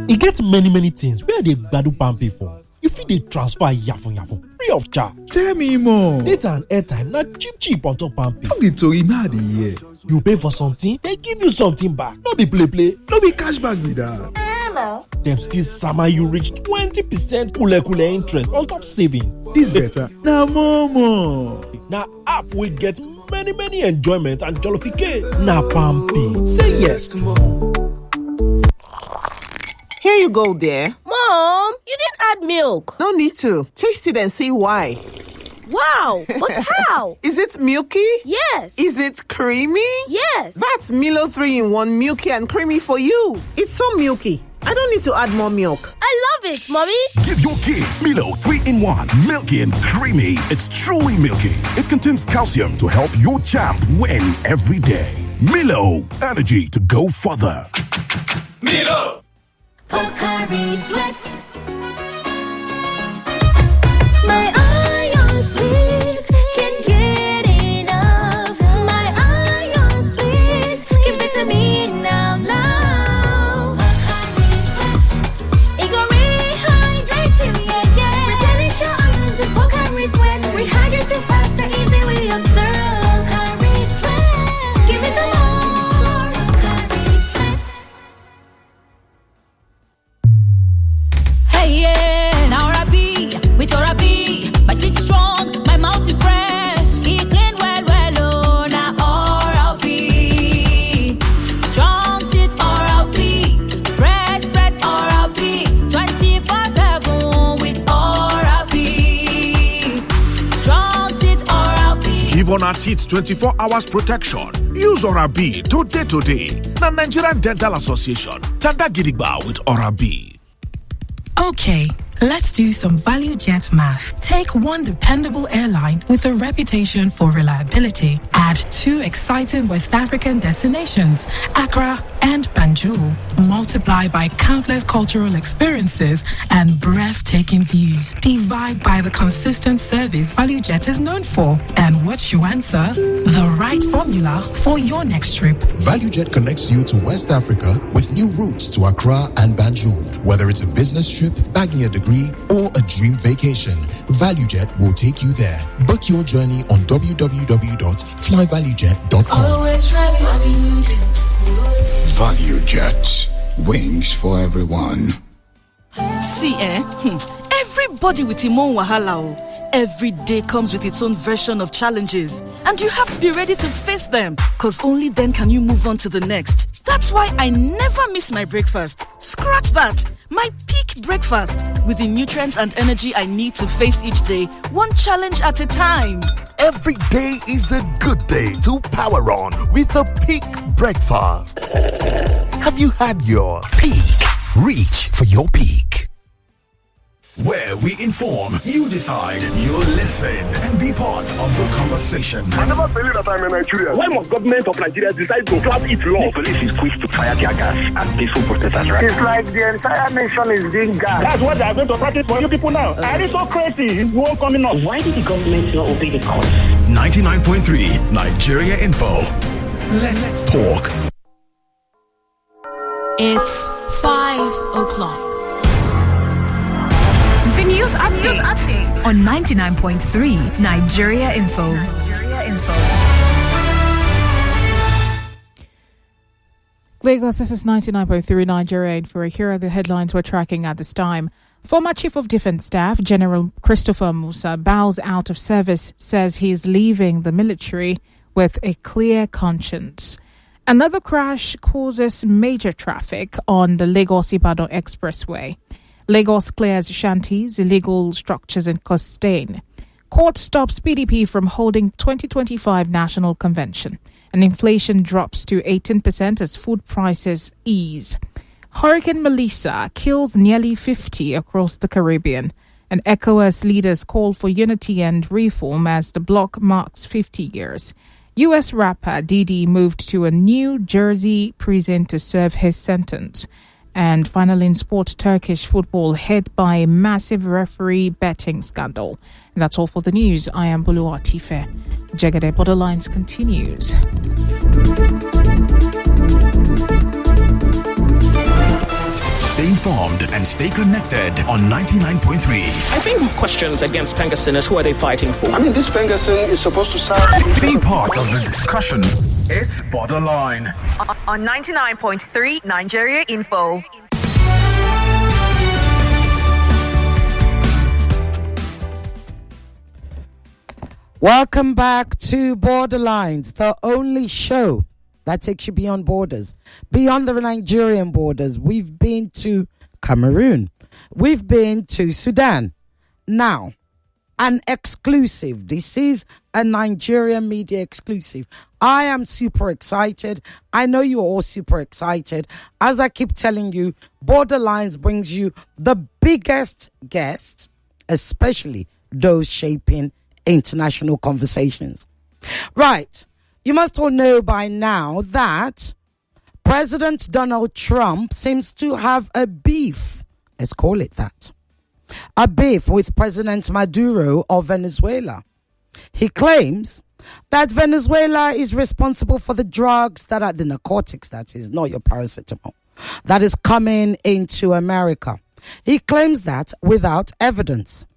E get many things where they gbadu pampe for. You fit dey transfer yafun free of charge. Tell me more. Data and airtime na cheap on top pampe. No be tori na dey hear. You pay for something, they give you something back. No be play. No be cashback be that. Hello. Dem still sama you reach 20% kule interest on top saving. This better. Na more. Na app wey get many enjoyment and jollification. Na pampe. Say yes to more. Here you go, dear. Mom, you didn't add milk. No need to. Taste it and see why. Wow, but how? Is it milky? Yes. Is it creamy? Yes. That's Milo 3-in-1 milky and creamy for you. It's so milky. I don't need to add more milk. I love it, Mommy. Give your kids Milo 3-in-1, milky and creamy. It's truly milky. It contains calcium to help your champ win every day. Milo, energy to go further. Milo. Bakare sweat. My ions, please, can't get enough. My ions, please, give it to me now. Bakare sweat. It go rehydrate you, yeah. Replenish your ions with Bakare sweat. Rehydrate you faster, easy we observe. Bakare sweat. Give it some more. Bakare sweat. Yeah, now Orabi, with Orabi, but it's strong, my mouth is fresh, it clean well, oh, now Orabi, strong teeth Orabi, fresh bread Orabi, 24/7 with Orabi, strong teeth Orabi. Give on our teeth 24 hours protection. Use Orabi today. Na Nigerian Dental Association, Tanda Gidigba with Orabi. Okay, let's do some ValueJet math. Take one dependable airline with a reputation for reliability. Add 2 exciting West African destinations, Accra and Banjul, multiply by countless cultural experiences and breathtaking views. Divide by the consistent service ValueJet is known for. And what's your answer? The right formula for your next trip. ValueJet connects you to West Africa with new routes to Accra and Banjul. Whether it's a business trip, bagging a degree, or a dream vacation, ValueJet will take you there. Book your journey on www.flyvaluejet.com. Always ready. ValueJet. Wings for everyone. See, everybody with him own wahala. Every day comes with its own version of challenges, and you have to be ready to face them, because only then can you move on to the next. That's why I never miss my breakfast. Scratch that. My peak breakfast, with the nutrients and energy I need to face each day, one challenge at a time. Every day is a good day to power on with a peak breakfast. Have you had your peak? Reach for your peak. Where we inform, you decide, you listen, and be part of the conversation. I never believe that I'm in Nigeria. Why must government of Nigeria decide to clap its law? The police is quick to fire tear gas and peaceful protesters, right? It's like the entire nation is being gassed. That's what they are going to practice for you people now. Are you so crazy? It won't come in. Why did the government not obey the courts? 99.3 Nigeria Info. Let's talk. It's 5 o'clock. The news update on 99.3 Nigeria Info. Lagos, this is 99.3 Nigeria Info. Here are the headlines we're tracking at this time. Former Chief of Defense Staff, General Christopher Musa, bows out of service, says he's leaving the military with a clear conscience. Another crash causes major traffic on the Lagos-Ibadan Expressway. Lagos clears shanties, illegal structures in Costain. Court stops PDP from holding 2025 National Convention. And inflation drops to 18% as food prices ease. Hurricane Melissa kills nearly 50 across the Caribbean. And ECOWAS leaders call for unity and reform as the bloc marks 50 years. U.S. rapper Diddy moved to a New Jersey prison to serve his sentence. And finally, in sport, Turkish football hit by a massive referee betting scandal. And that's all for the news. I am Buluwatife. Jagade Borderlines continues. Stay informed and stay connected on 99.3. I think questions against Pengaston is who are they fighting for? I mean, this Pengaston is supposed to serve. Be part of the discussion. It's Borderline. On 99.3 Nigeria Info. Welcome back to Borderlines, the only show that takes you beyond borders, beyond the Nigerian borders. We've been to Cameroon. We've been to Sudan. Now, an exclusive. This is a Nigerian media exclusive. I am super excited. I know you're all super excited. As I keep telling you, Borderlines brings you the biggest guests, especially those shaping international conversations. Right. You must all know by now that President Donald Trump seems to have a beef. Let's call it that. A beef with President Maduro of Venezuela. He claims that Venezuela is responsible for the drugs that are the narcotics, that is, not your paracetamol, that is coming into America. He claims that without evidence.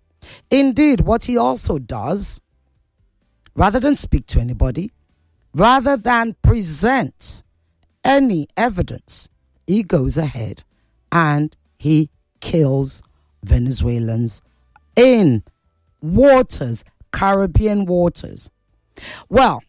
Indeed, what he also does, rather than speak to anybody, rather than present any evidence, he goes ahead and he kills Venezuelans in waters, Caribbean waters. Well,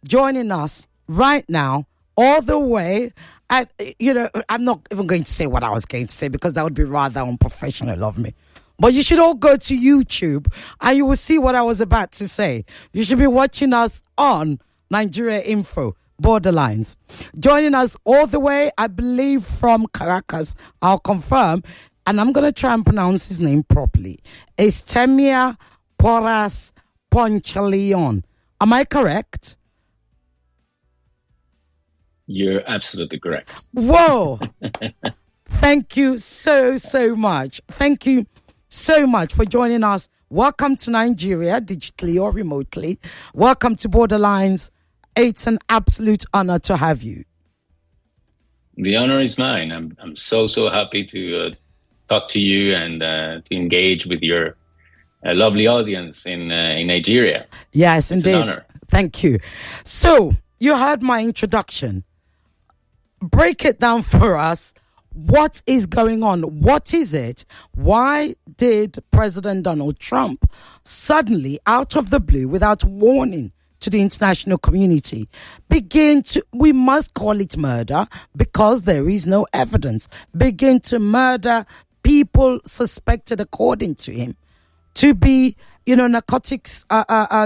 joining us right now, all the way, I'm not even going to say what I was going to say because that would be rather unprofessional of me. But you should all go to YouTube and you will see what I was about to say. You should be watching us on Nigeria Info, Borderlines. Joining us all the way, I believe, from Caracas, I'll confirm, and I'm going to try and pronounce his name properly. It's Temia Porras Ponchaleon. Am I correct? You're absolutely correct. Whoa! Thank you so much. Thank you so much for joining us. Welcome to Nigeria, digitally or remotely. Welcome to Borderlines. It's an absolute honor to have you. The honor is mine. I'm so happy to talk to you and to engage with your lovely audience in Nigeria. Yes, it's indeed. An honor. Thank you. So, you heard my introduction. Break it down for us. What is going on? What is it? Why did President Donald Trump suddenly, out of the blue, without warning to the international community, we must call it murder because there is no evidence, begin to murder people suspected, according to him, to be, narcotics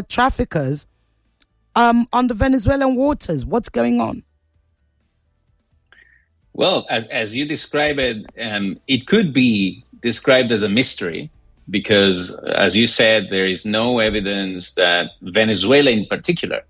traffickers on the Venezuelan waters? What's going on? Well, as you describe it, it could be described as a mystery because, as you said, there is no evidence that Venezuela in particular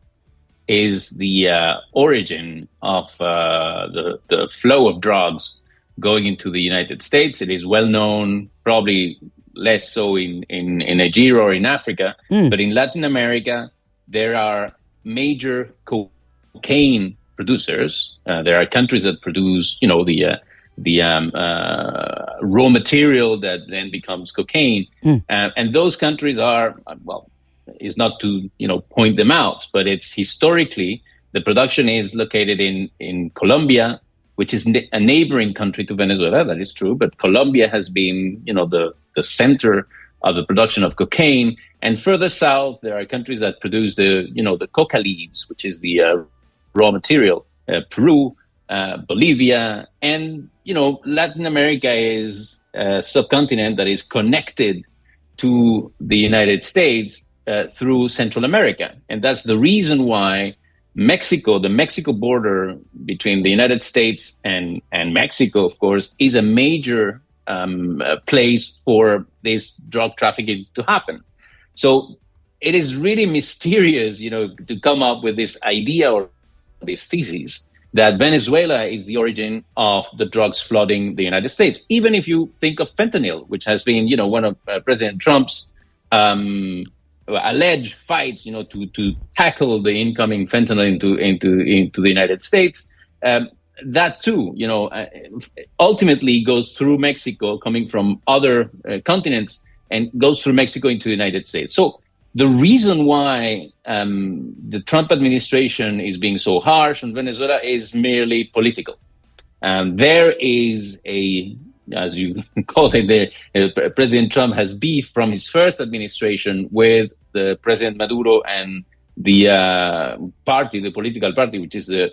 is the origin of the flow of drugs going into the United States. It is well known, probably less so in Nigeria or in Africa, but in Latin America, there are major cocaine producers. There are countries that produce, the raw material that then becomes cocaine, and those countries are is not to point them out, but it's historically the production is located in Colombia, which is a neighboring country to Venezuela. That is true, but Colombia has been the center of the production of cocaine, and further south there are countries that produce the coca leaves, which is the raw material. Peru, Bolivia, and Latin America is a subcontinent that is connected to the United States through Central America, and that's the reason why the Mexico border between the United States and Mexico, of course, is a major place for this drug trafficking to happen. So it is really mysterious, to come up with this idea or this thesis that Venezuela is the origin of the drugs flooding the United States. Even if you think of fentanyl, which has been, one of President Trump's alleged fights, to tackle the incoming fentanyl into the United States, that too, ultimately goes through Mexico, coming from other continents, and goes through Mexico into the United States. So the reason why the Trump administration is being so harsh on Venezuela is merely political. There is as you call it, President Trump has beef from his first administration with the President Maduro and the the political party, which is the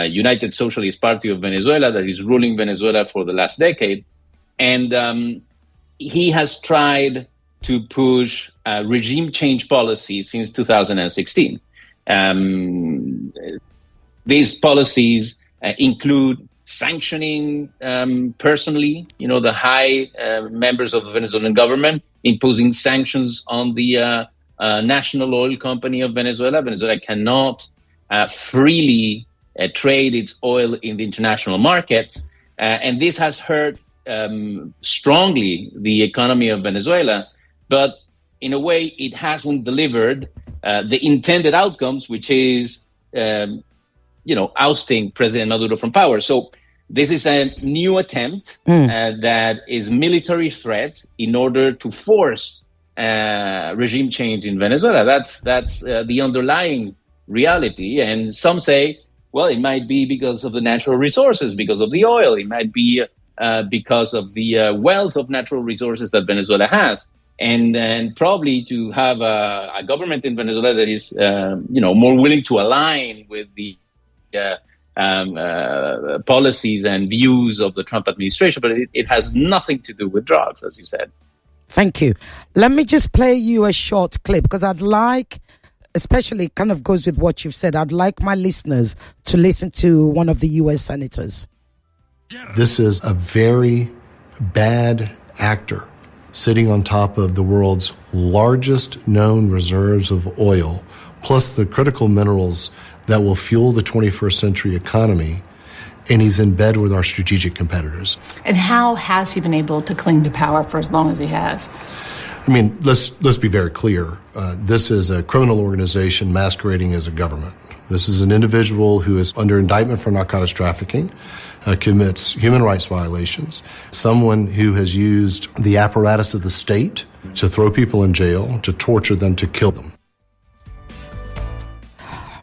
United Socialist Party of Venezuela, that is ruling Venezuela for the last decade. And he has tried to push regime change policy since 2016. These policies include sanctioning personally, the high members of the Venezuelan government, imposing sanctions on the national oil company of Venezuela. Venezuela cannot freely trade its oil in the international markets. And this has hurt strongly the economy of Venezuela. But in a way, it hasn't delivered the intended outcomes, which is, ousting President Maduro from power. So this is a new attempt that is military threat in order to force regime change in Venezuela. That's the underlying reality. And some say, well, it might be because of the natural resources, because of the oil. It might be because of the wealth of natural resources that Venezuela has. And probably to have a government in Venezuela that is, more willing to align with the policies and views of the Trump administration. But it has nothing to do with drugs, as you said. Thank you. Let me just play you a short clip because I'd like, especially it kind of goes with what you've said, I'd like my listeners to listen to one of the U.S. senators. This is a very bad actor sitting on top of the world's largest known reserves of oil plus the critical minerals that will fuel the 21st century economy, and he's in bed with our strategic competitors. And how has he been able to cling to power for as long as he has? I mean, let's be very clear. This is a criminal organization masquerading as a government. This is an individual who is under indictment for narcotics trafficking, commits human rights violations, someone who has used the apparatus of the state to throw people in jail, to torture them, to kill them.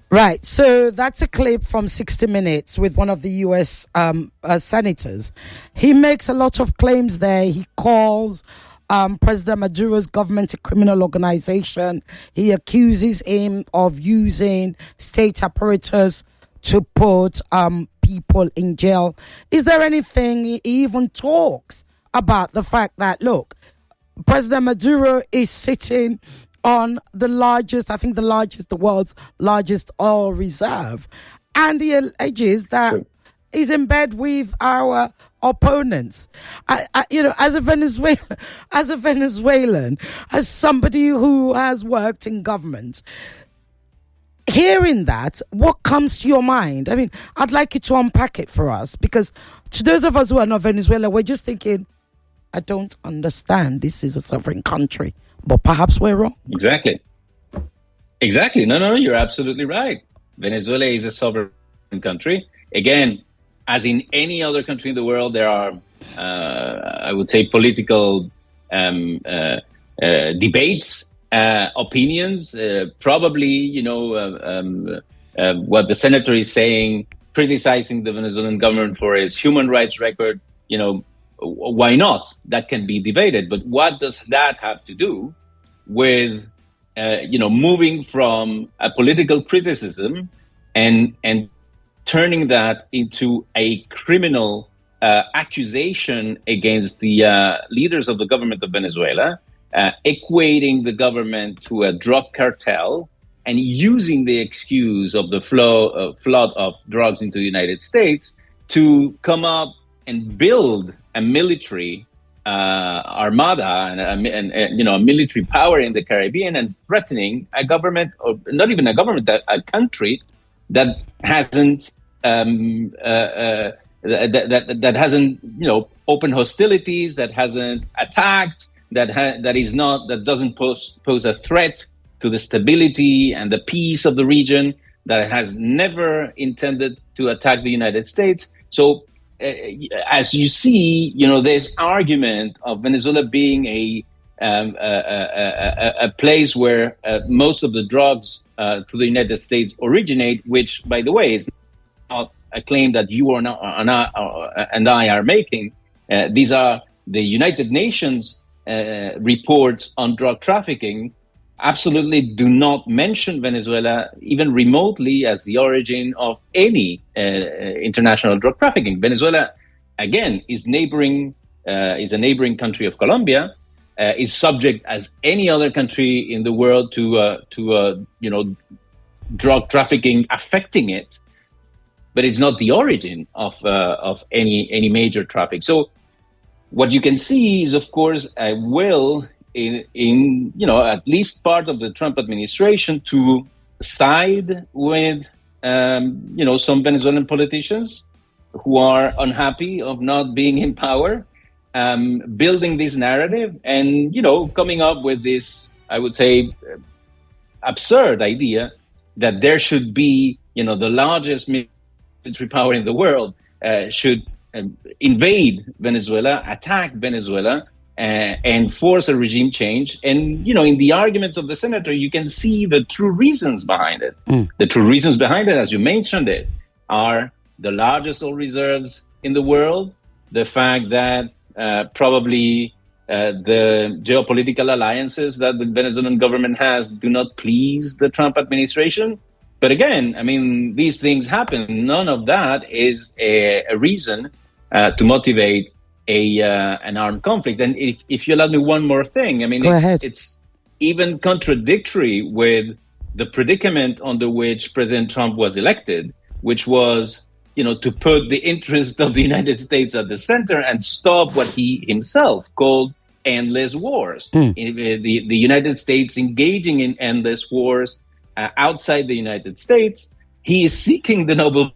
Right, so that's a clip from 60 Minutes with one of the U.S. senators. He makes a lot of claims there. He calls President Maduro's government a criminal organization. He accuses him of using state apparatus to put people in jail. Is there anything he even talks about the fact that, look, President Maduro is sitting on the world's largest oil reserve, and he alleges that he's in bed with our opponents. As a Venezuelan, as somebody who has worked in government, hearing that, what comes to your mind? I mean, I'd like you to unpack it for us, because to those of us who are not Venezuela, we're just thinking, I don't understand. This is a sovereign country, but perhaps we're wrong. Exactly. No, you're absolutely right. Venezuela is a sovereign country. Again, as in any other country in the world, there are, I would say, political debates, opinions. Probably, what the senator is saying, criticizing the Venezuelan government for its human rights record, why not? That can be debated. But what does that have to do with, moving from a political criticism and turning that into a criminal accusation against the leaders of the government of Venezuela, equating the government to a drug cartel and using the excuse of the flood of drugs into the United States to come up and build a military armada and a military power in the Caribbean, and threatening a government, or not even a government, a country that hasn't that hasn't open hostilities, that hasn't attacked, that doesn't pose a threat to the stability and the peace of the region, that has never intended to attack the United States. So as you see, this argument of Venezuela being a place where most of the drugs to the United States originate, which, by the way, is not a claim that you and I are making. These are the United Nations reports on drug trafficking. Absolutely do not mention Venezuela even remotely as the origin of any international drug trafficking. Venezuela, again, is a neighboring country of Colombia, is subject as any other country in the world to drug trafficking affecting it, but it's not the origin of any major traffic. So what you can see is, of course, a will in at least part of the Trump administration to side with some Venezuelan politicians who are unhappy of not being in power, building this narrative and coming up with this, I would say, absurd idea that there should be the largest military power in the world should invade Venezuela, attack Venezuela, and force a regime change. And, in the arguments of the senator, you can see the true reasons behind it. The true reasons behind it, as you mentioned it, are the largest oil reserves in the world, the fact that probably the geopolitical alliances that the Venezuelan government has do not please the Trump administration. But again, these things happen. None of that is a reason to motivate an armed conflict. And if you allow me one more thing, it's even contradictory with the predicament under which President Trump was elected, which was, to put the interest of the United States at the center and stop what he himself called endless wars. The United States engaging in endless wars outside the United States, he is seeking the Nobel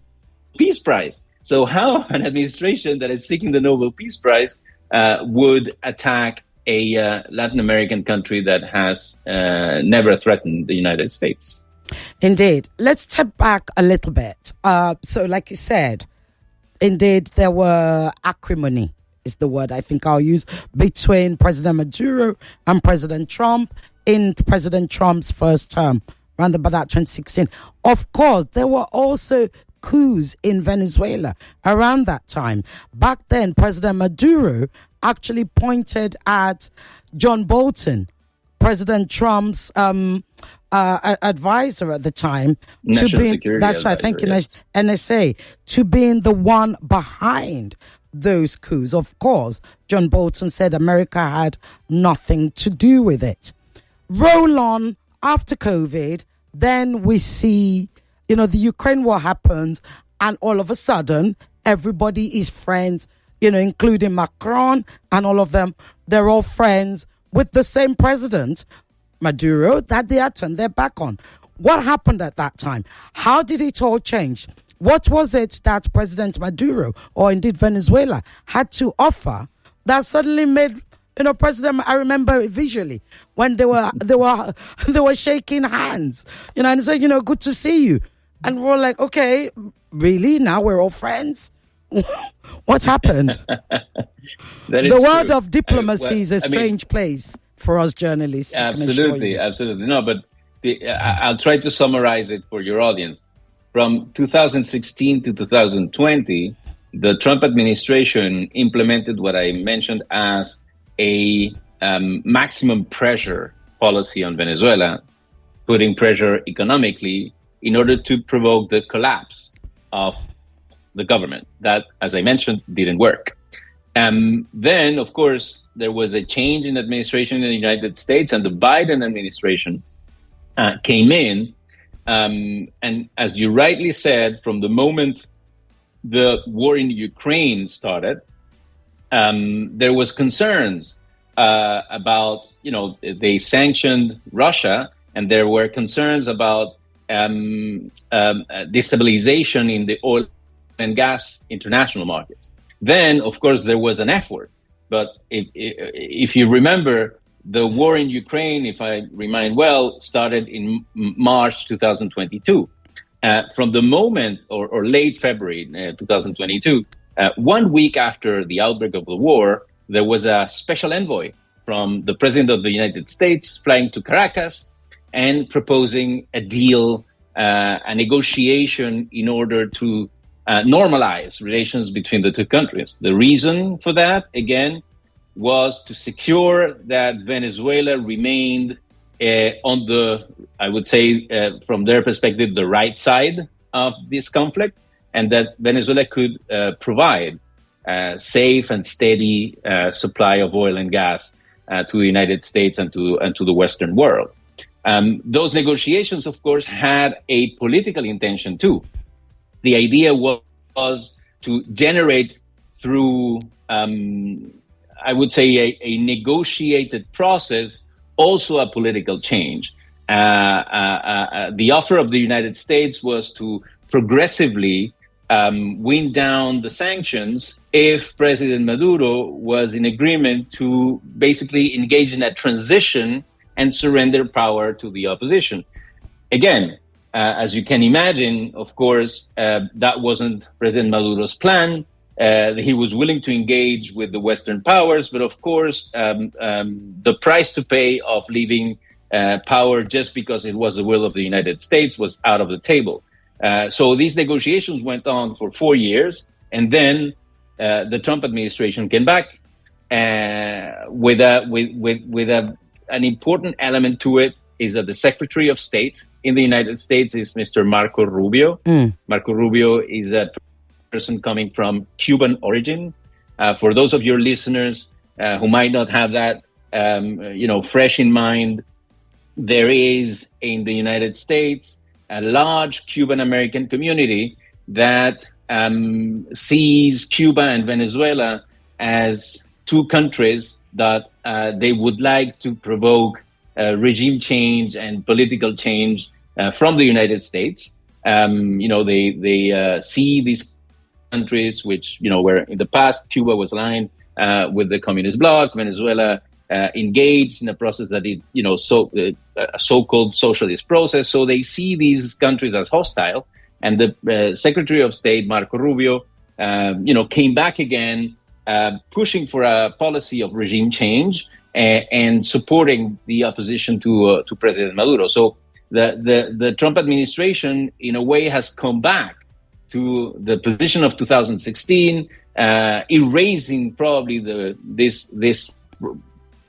Peace Prize. So how an administration that is seeking the Nobel Peace Prize would attack a Latin American country that has never threatened the United States? Indeed. Let's step back a little bit. So like you said, indeed, there were acrimony, is the word I think I'll use, between President Maduro and President Trump in President Trump's first term, around about 2016. Of course, there were also coups in Venezuela around that time. Back then, President Maduro actually pointed at John Bolton, President Trump's advisor at the time, National Security that's right, thank you, yes. NSA, to being the one behind those coups. Of course, John Bolton said America had nothing to do with it. Roll on after COVID, then we see, the Ukraine war happens, and all of a sudden, everybody is friends, including Macron and all of them. They're all friends with the same president, Maduro, that they had turned their back on. What happened at that time? How did it all change? What was it that President Maduro, or indeed Venezuela, had to offer that suddenly made President? I remember visually when they were shaking hands, and saying, good to see you, and we're like, okay, really? Now we're all friends? What happened? The world true. of diplomacy is a strange place for us journalists. Absolutely. No, but I'll try to summarize it for your audience. From 2016 to 2020, the Trump administration implemented what I mentioned as a maximum pressure policy on Venezuela, putting pressure economically in order to provoke the collapse of the government. That, as I mentioned, didn't work. Then, of course, there was a change in administration in the United States, and the Biden administration came in. And as you rightly said, from the moment the war in Ukraine started, there was concerns about, they sanctioned Russia, and there were concerns about destabilization in the oil and gas international markets. Then, of course, there was an effort. But if you remember, the war in Ukraine, if I remind well, started in March 2022. From the moment, or late February 2022, 1 week after the outbreak of the war, there was a special envoy from the President of the United States flying to Caracas and proposing a deal, a negotiation in order to normalize relations between the two countries. The reason for that, again, was to secure that Venezuela remained on the, I would say, from their perspective, the right side of this conflict, and that Venezuela could provide safe and steady supply of oil and gas to the United States and to the Western world. Those negotiations, of course, had a political intention too. The idea was to generate through, I would say, a negotiated process, also a political change. The offer of the United States was to progressively wind down the sanctions if President Maduro was in agreement to basically engage in a transition and surrender power to the opposition. Again, as you can imagine, of course, that wasn't President Maduro's plan. He was willing to engage with the Western powers, but of course, the price to pay of leaving power just because it was the will of the United States was out of the table. So these negotiations went on for 4 years, and then the Trump administration came back with an important element to it is that the Secretary of State in the United States is Mr. Marco Rubio. Marco Rubio is a person coming from Cuban origin. For those of your listeners who might not have that, fresh in mind, there is in the United States a large Cuban American community that sees Cuba and Venezuela as two countries that they would like to provoke regime change and political change from the United States. They see these countries which, where in the past Cuba was aligned with the communist bloc, Venezuela engaged in a process that a so-called socialist process. So they see these countries as hostile. And the Secretary of State, Marco Rubio, came back again, pushing for a policy of regime change and supporting the opposition to President Maduro. So the Trump administration, in a way, has come back to the position of 2016, erasing probably this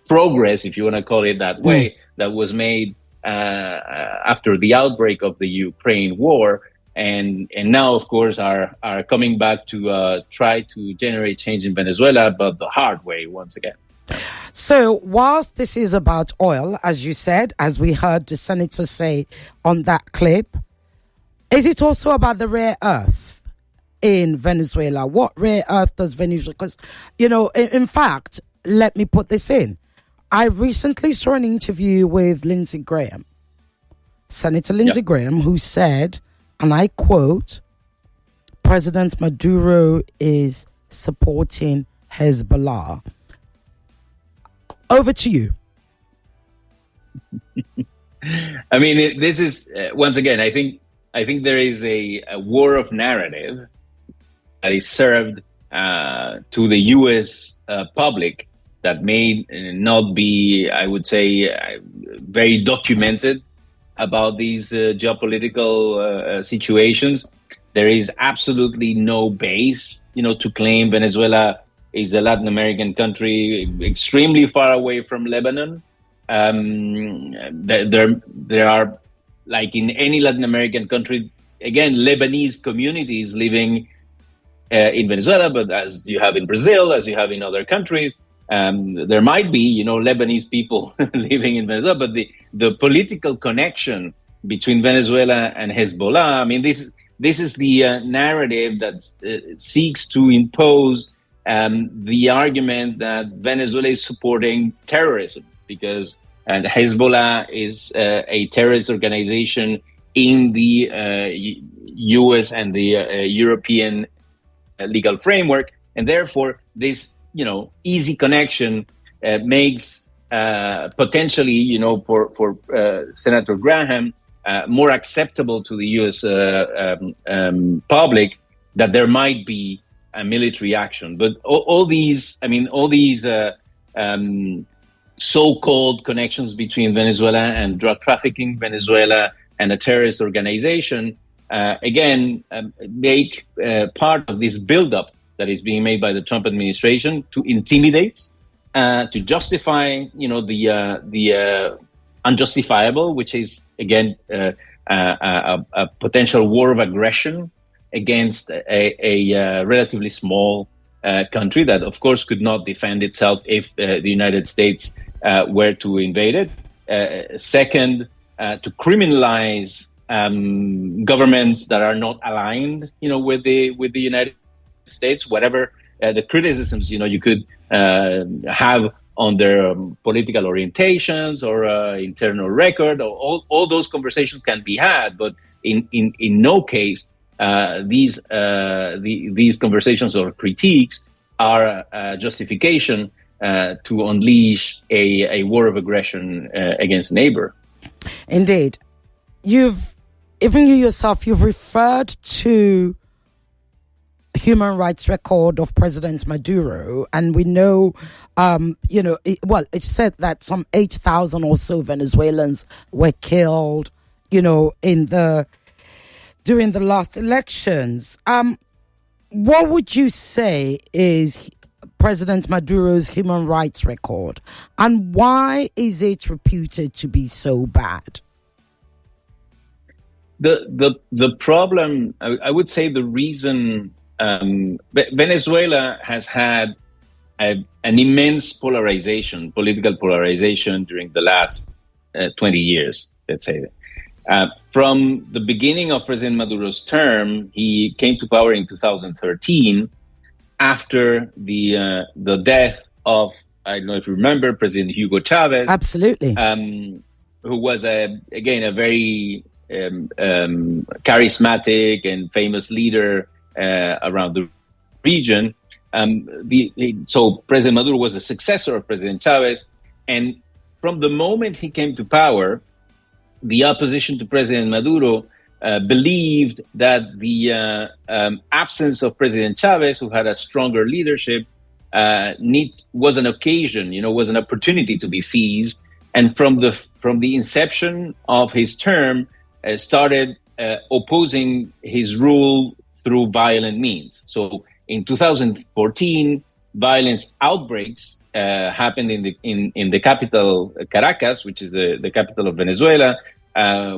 progress, if you want to call it that way, that was made after the outbreak of the Ukraine war. And now, of course, are coming back to try to generate change in Venezuela, but the hard way once again. So whilst this is about oil, as you said, as we heard the senator say on that clip, is it also about the rare earth in Venezuela? What rare earth does Venezuela... Because, in fact, let me put this in. I recently saw an interview with Lindsey Graham, Senator Lindsey Graham, who said, and I quote, President Maduro is supporting Hezbollah. Over to you. I mean, this is, once again, I think there is a war of narrative that is served to the U.S. Public that may not be, I would say, very documented about these geopolitical situations. There is absolutely no base, to claim Venezuela is a Latin American country extremely far away from Lebanon. There are, like in any Latin American country, again, Lebanese communities living in Venezuela, but as you have in Brazil, as you have in other countries, there might be, Lebanese people living in Venezuela, but the political connection between Venezuela and Hezbollah, I mean, this is the narrative that seeks to impose the argument that Venezuela is supporting terrorism because Hezbollah is a terrorist organization in the U.S. and the European legal framework, and therefore this easy connection makes potentially for Senator Graham more acceptable to the U.S. Public that there might be a military action. But all these so-called connections between Venezuela and drug trafficking, Venezuela and a terrorist organization, make part of this buildup that is being made by the Trump administration to intimidate, to justify, the unjustifiable, which is again a potential war of aggression against a relatively small country that, of course, could not defend itself if the United States were to invade it. Second, to criminalize governments that are not aligned, with the United States, whatever the criticisms, you could have on their political orientations or internal record, or all those conversations can be had, but in no case these conversations or critiques are justification to unleash a war of aggression against a neighbor. Indeed. You've referred to human rights record of President Maduro, and we know, it's said that some 8,000 or so Venezuelans were killed, during the last elections. What would you say is President Maduro's human rights record, and why is it reputed to be so bad? The problem, I would say, the reason Venezuela has had an immense political polarization during the last 20 years, let's say. From the beginning of President Maduro's term, he came to power in 2013 after the death of, I don't know if you remember, President Hugo Chavez. Absolutely. Who was, a very charismatic and famous leader around the region. So President Maduro was a successor of President Chavez, and from the moment he came to power, the opposition to President Maduro believed that the absence of President Chavez, who had a stronger leadership, was an occasion, was an opportunity to be seized. And from the inception of his term, started opposing his rule through violent means. So in 2014, violence outbreaks happened in the capital, Caracas, which is the capital of Venezuela,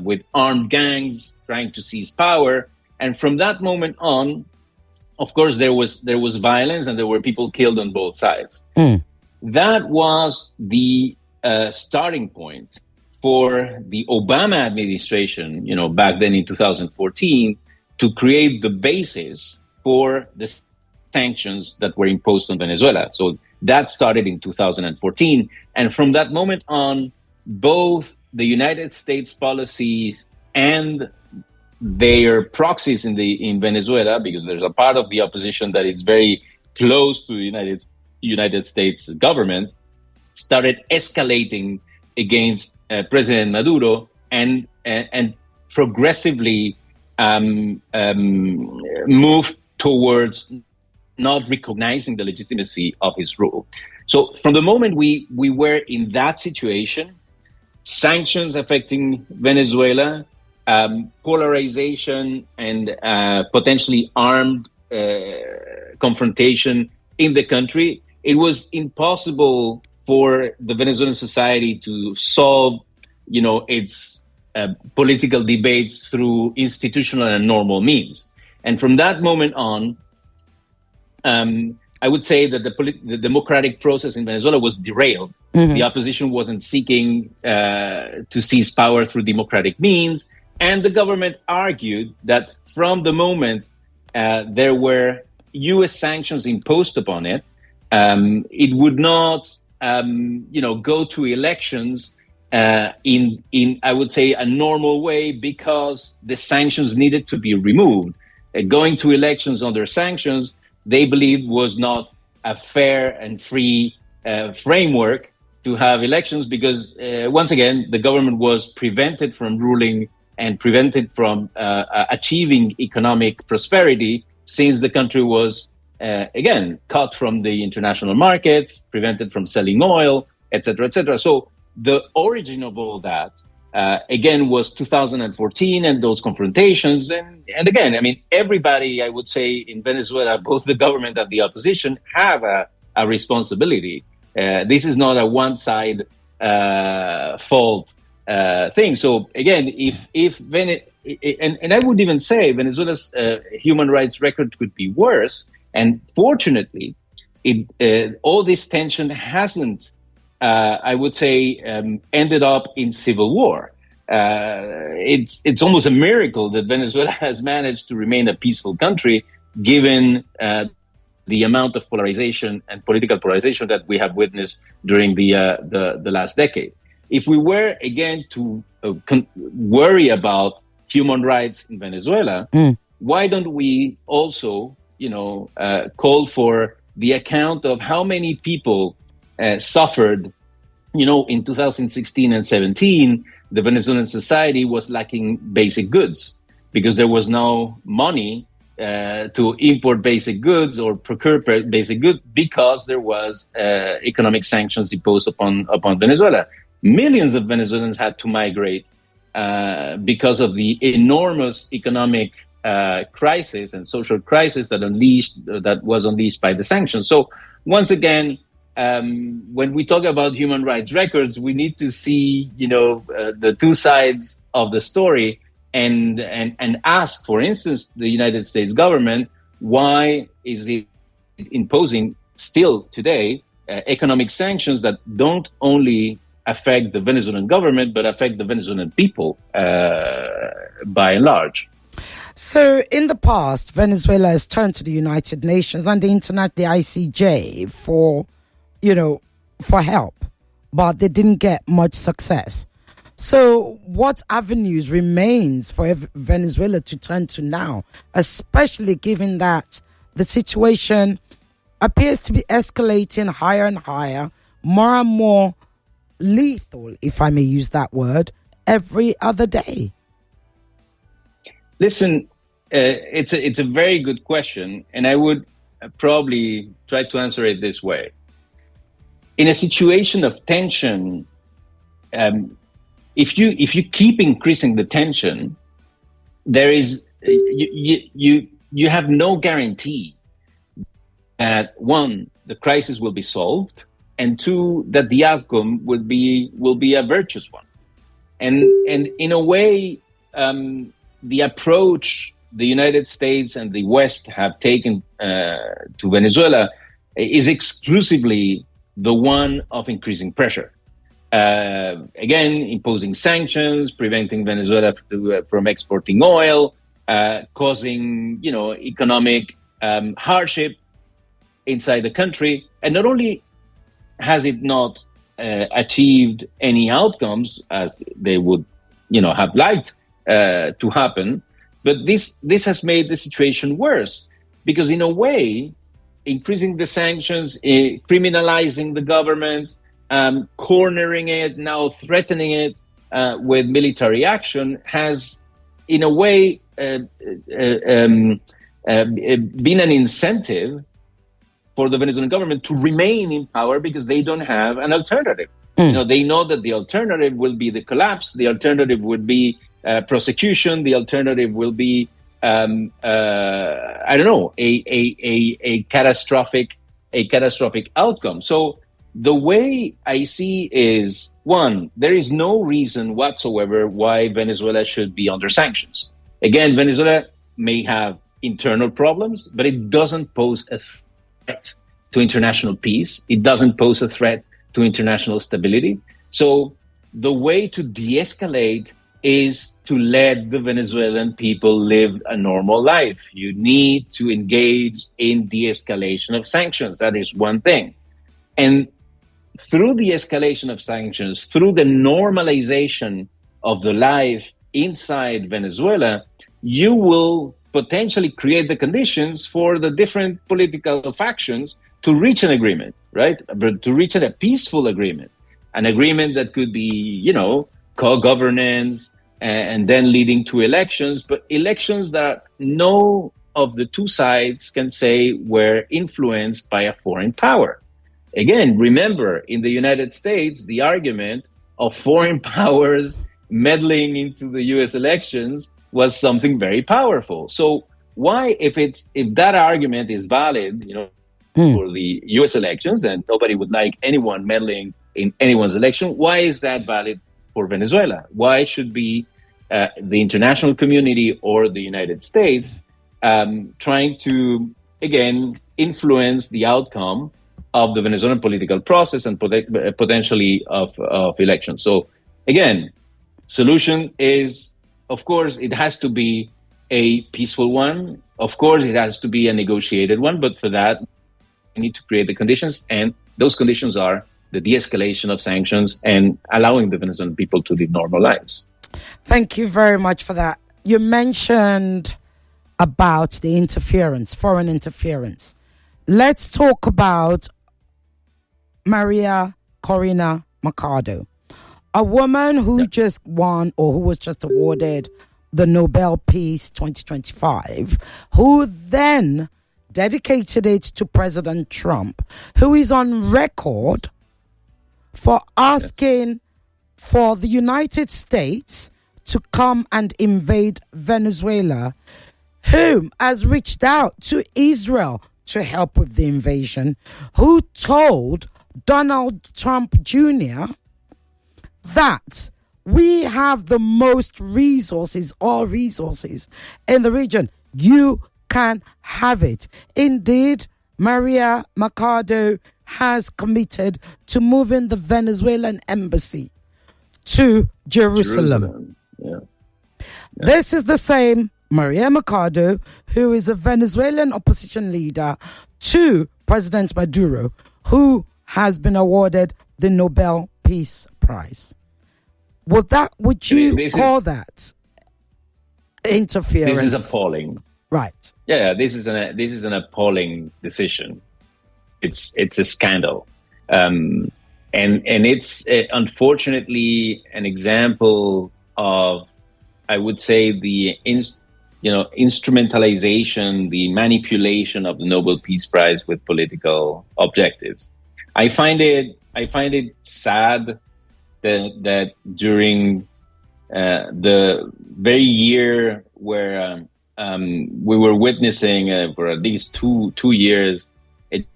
with armed gangs trying to seize power. And from that moment on, of course, there was violence and there were people killed on both sides. That was the starting point for the Obama administration, back then in 2014, to create the basis for the sanctions that were imposed on Venezuela. So that started in 2014. And from that moment on, both the United States policies and their proxies in Venezuela, because there's a part of the opposition that is very close to the United States government, started escalating against President Maduro and progressively moved towards not recognizing the legitimacy of his rule. So from the moment we were in that situation, sanctions affecting Venezuela, polarization and potentially armed confrontation in the country, it was impossible for the Venezuelan society to solve, its political debates through institutional and normal means. And from that moment on, I would say that the democratic process in Venezuela was derailed. The opposition wasn't seeking to seize power through democratic means. And the government argued that from the moment there were U.S. sanctions imposed upon it, it would not, go to elections in I would say, a normal way, because the sanctions needed to be removed. Going to elections under sanctions, they believed, was not a fair and free framework to have elections, because once again, the government was prevented from ruling and prevented from achieving economic prosperity, since the country was, again, cut from the international markets, prevented from selling oil, etc., etc. So the origin of all that, again, was 2014 and those confrontations. And again, I mean, everybody, I would say, in Venezuela, both the government and the opposition, have a responsibility. This is not a one-side fault thing. So again, and I would even say Venezuela's human rights record could be worse. And fortunately, all this tension hasn't, I would say, ended up in civil war. It's almost a miracle that Venezuela has managed to remain a peaceful country, given the amount of polarization and political polarization that we have witnessed during the last decade. If we were, again, to worry about human rights in Venezuela, why don't we also, call for the account of how many people suffered, in 2016 and 17, the Venezuelan society was lacking basic goods because there was no money to import basic goods or procure basic goods, because there was economic sanctions imposed upon Venezuela. Millions of Venezuelans had to migrate because of the enormous economic crisis and social crisis that was unleashed by the sanctions. So once again, when we talk about human rights records, we need to see, the two sides of the story and ask, for instance, the United States government, why is it imposing still today economic sanctions that don't only affect the Venezuelan government, but affect the Venezuelan people by and large. So in the past, Venezuela has turned to the United Nations and the ICJ for help, but they didn't get much success. So what avenues remains for Venezuela to turn to now, especially given that the situation appears to be escalating higher and higher, more and more lethal, if I may use that word, every other day? Listen, it's a very good question, and I would probably try to answer it this way. In a situation of tension, if you keep increasing the tension, there is you have no guarantee that, one, the crisis will be solved, and two, that the outcome will be a virtuous one. And in a way, the approach the United States and the West have taken to Venezuela is exclusively the one of increasing pressure. Again, imposing sanctions, preventing Venezuela from exporting oil, causing economic hardship inside the country. And not only has it not achieved any outcomes as they would have liked to happen, but this has made the situation worse, because in a way, increasing the sanctions, criminalizing the government, cornering it, now threatening it with military action, has in a way been an incentive for the Venezuelan government to remain in power, because they don't have an alternative. They know that the alternative will be the collapse. The alternative would be prosecution. The alternative will be, a catastrophic outcome. So the way I see is, one, there is no reason whatsoever why Venezuela should be under sanctions. Again, Venezuela may have internal problems, but it doesn't pose a threat to international peace. It doesn't pose a threat to international stability. So the way to de-escalate is to let the Venezuelan people live a normal life. You need to engage in de-escalation of sanctions. That is one thing. And through the escalation of sanctions, through the normalization of the life inside Venezuela, you will potentially create the conditions for the different political factions to reach an agreement, right? But to reach a peaceful agreement, an agreement that could be, co-governance and then leading to elections, but elections that no of the two sides can say were influenced by a foreign power. Again, remember, in the United States, the argument of foreign powers meddling into the U.S. elections was something very powerful. So why, if that argument is valid, for the U.S. elections, and nobody would like anyone meddling in anyone's election, why is that valid for Venezuela? Why should be the international community or the United States trying to, again, influence the outcome of the Venezuelan political process and potentially of elections? So, again, solution is, of course, it has to be a peaceful one. Of course, it has to be a negotiated one. But for that, we need to create the conditions. And those conditions are the de-escalation of sanctions and allowing the Venezuelan people to live normal lives. Thank you very much for that. You mentioned about the interference, foreign interference. Let's talk about Maria Corina Machado, a woman who just won, or who was just awarded the Nobel Peace 2025, who then dedicated it to President Trump, who is on record for asking for the United States to come and invade Venezuela, whom has reached out to Israel to help with the invasion, who told Donald Trump Jr. that we have the most resources, all resources in the region. You can have it. Indeed, Maria Machado has committed to moving the Venezuelan embassy to Jerusalem. Yeah. This is the same Maria Machado who is a Venezuelan opposition leader to President Maduro, who has been awarded the Nobel Peace Prize. Would you call that interference? This is appalling. Right. Yeah, this is an appalling decision. It's a scandal, and it's unfortunately an example of, I would say, the instrumentalization, the manipulation of the Nobel Peace Prize with political objectives. I find it sad that during the very year where we were witnessing for at least two years a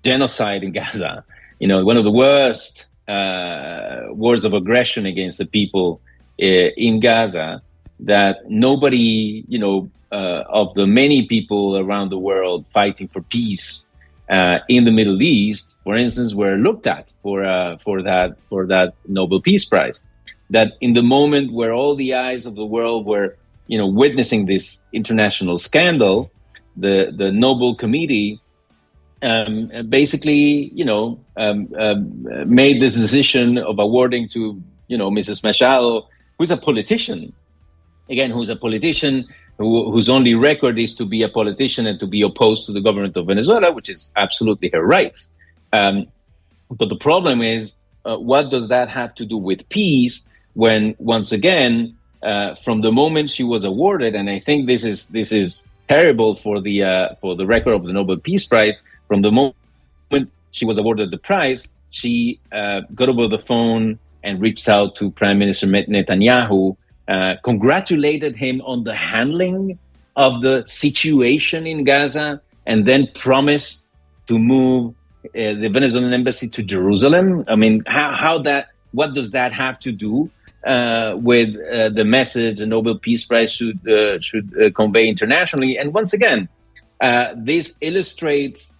genocide in Gaza, one of the worst wars of aggression against the people in Gaza, that nobody, of the many people around the world fighting for peace in the Middle East, for instance, were looked at for that Nobel Peace Prize. That in the moment where all the eyes of the world were, witnessing this international scandal, the Nobel Committee basically, made this decision of awarding to, Mrs. Machado, who's a politician. Again, who's a politician whose only record is to be a politician and to be opposed to the government of Venezuela, which is absolutely her right. But the problem is, what does that have to do with peace when, once again, from the moment she was awarded, and I think this is terrible for the record of the Nobel Peace Prize, from the moment she was awarded the prize, she got over the phone and reached out to Prime Minister Netanyahu, congratulated him on the handling of the situation in Gaza, and then promised to move the Venezuelan embassy to Jerusalem. I mean, what does that have to do with the message the Nobel Peace Prize should convey internationally? And once again, this illustrates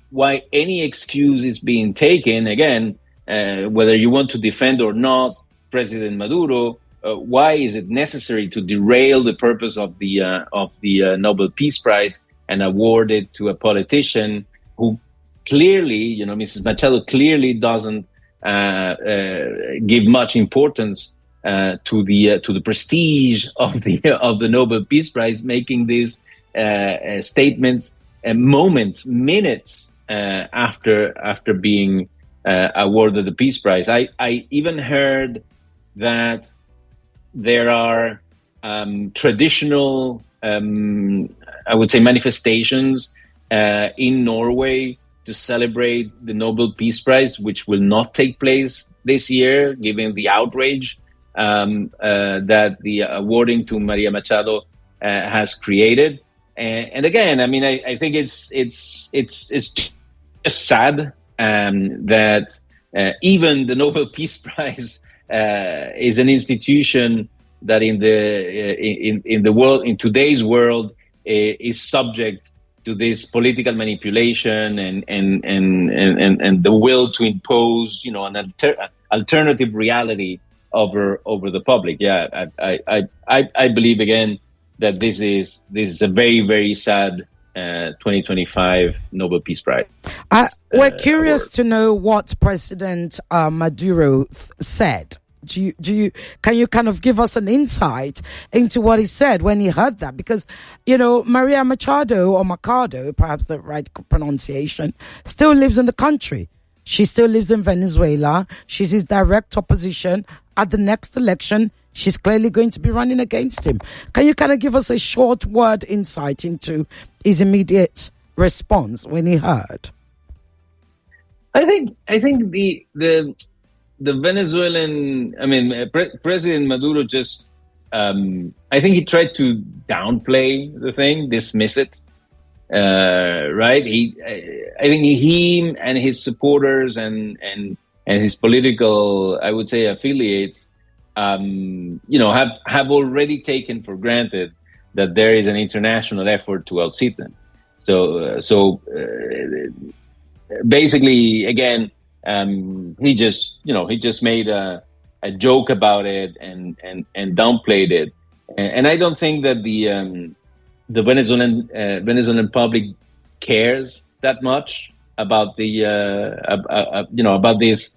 why any excuse is being taken, again, whether you want to defend or not President Maduro. Why is it necessary to derail the purpose of the Nobel Peace Prize and award it to a politician who clearly, Mrs. Machado clearly doesn't give much importance to the prestige of the Nobel Peace Prize, making these statements minutes after being awarded the Peace Prize. I even heard that there are traditional, I would say, manifestations in Norway to celebrate the Nobel Peace Prize, which will not take place this year, given the outrage that the awarding to Maria Machado has created. And again, I mean, I think it's just sad that even the Nobel Peace Prize is an institution that in the world, in today's world, is subject to this political manipulation and the will to impose, an alternative reality over the public. Yeah, I believe again that this is a very, very sad 2025 Nobel Peace Prize. We're curious to know what President Maduro said. Can you kind of give us an insight into what he said when he heard that? Because, Maria Machado, or Machado, perhaps the right pronunciation, still lives in the country. She still lives in Venezuela. She's his direct opposition. At the next election, she's clearly going to be running against him. Can you kind of give us a short word insight into his immediate response when he heard? I think the Venezuelan, President Maduro just, I think he tried to downplay the thing, dismiss it, right? I think he and his supporters and his political, I would say, affiliates, have already taken for granted that there is an international effort to outseat them. So basically, again, he just made a joke about it and downplayed it, and I don't think that the Venezuelan public cares that much about about this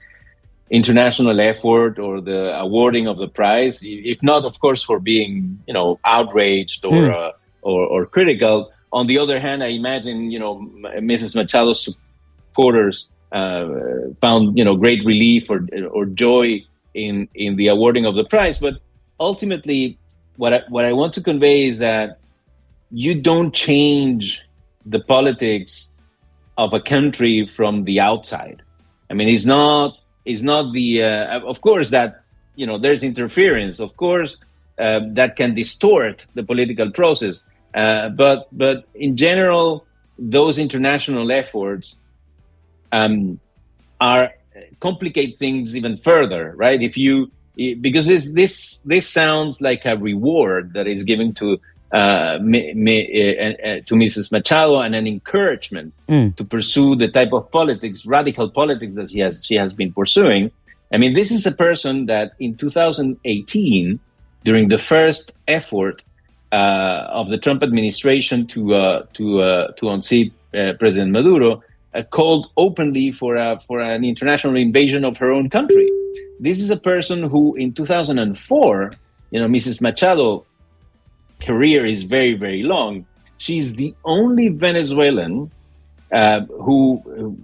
international effort or the awarding of the prize, if not, of course, for being, outraged or critical. On the other hand, I imagine, Mrs. Machado's supporters found, great relief or joy in the awarding of the prize. But ultimately, what I want to convey is that you don't change the politics of a country from the outside. I mean, it's not the, of course that, there's interference, of course, that can distort the political process. But in general, those international efforts complicate things even further, right? Because this sounds like a reward that is given to Mrs. Machado and an encouragement to pursue the type of radical politics that she has been pursuing. I mean, this is a person that in 2018, during the first effort of the Trump administration to unseat President Maduro, called openly for an international invasion of her own country. This is a person who, in 2004, Mrs. Machado career is very, very long. She's the only Venezuelan who,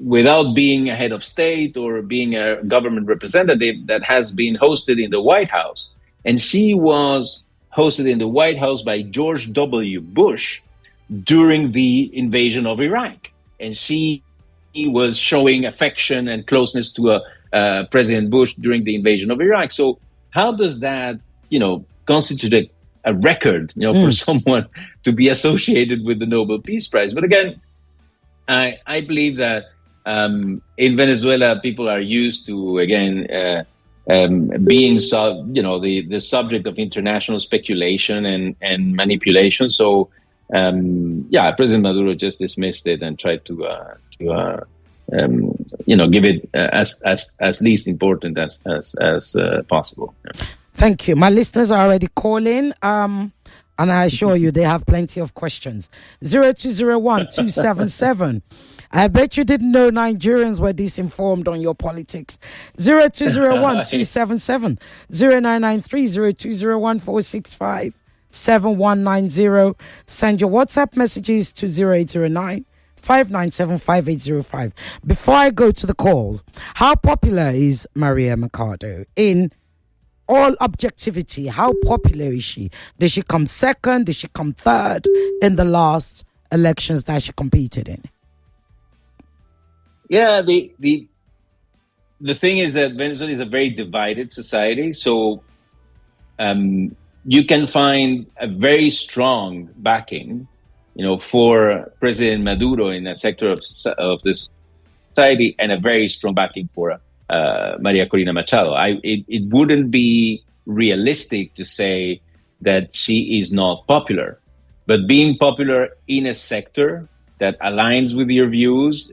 without being a head of state or being a government representative, that has been hosted in the White House. And she was hosted in the White House by George W. Bush during the invasion of Iraq. And she was showing affection and closeness to President Bush during the invasion of Iraq. So how does that, constitute a record, for someone to be associated with the Nobel Peace Prize? But again, I believe that in Venezuela, people are used to, again, being the subject of international speculation and manipulation. So, President Maduro just dismissed it and tried to give it as least important as possible. Yeah. Thank you. My listeners are already calling, and I assure you they have plenty of questions. 0201-277. I bet you didn't know Nigerians were disinformed on your politics. 0201-277. 0993-0201-465. 7190. Send your WhatsApp messages to 0809 597-5805. Before I go to the calls, how popular is Maria Mercado? In all objectivity, how popular is she? Did she come second? Did she come third in the last elections that she competed in? Yeah, the thing is that Venezuela is a very divided society. So you can find a very strong backing, for President Maduro in a sector of this society, and a very strong backing for Maria Corina Machado. It wouldn't be realistic to say that she is not popular, but being popular in a sector that aligns with your views,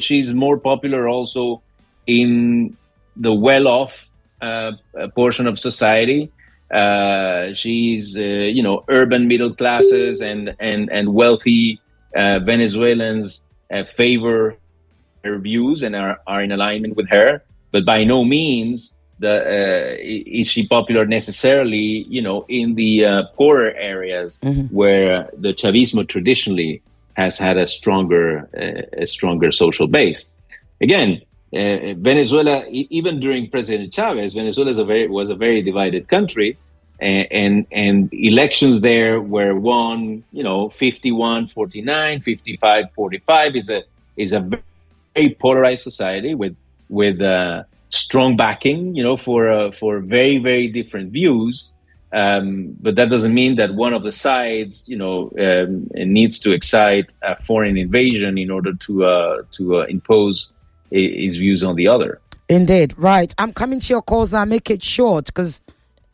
she's more popular also in the well-off portion of society. She's urban middle classes and wealthy Venezuelans favor her views and are in alignment with her, but by no means is she popular necessarily, in the poorer areas where the Chavismo traditionally has had a stronger social base. Again, Venezuela, even during President Chavez, Venezuela was a very divided country, and elections there were won, 51-49, 55-45 is a very polarized society with strong backing, for very, very different views. But that doesn't mean that one of the sides, needs to excite a foreign invasion in order to impose his views on the other. Indeed. Right. I'm coming to your calls now. Make it short because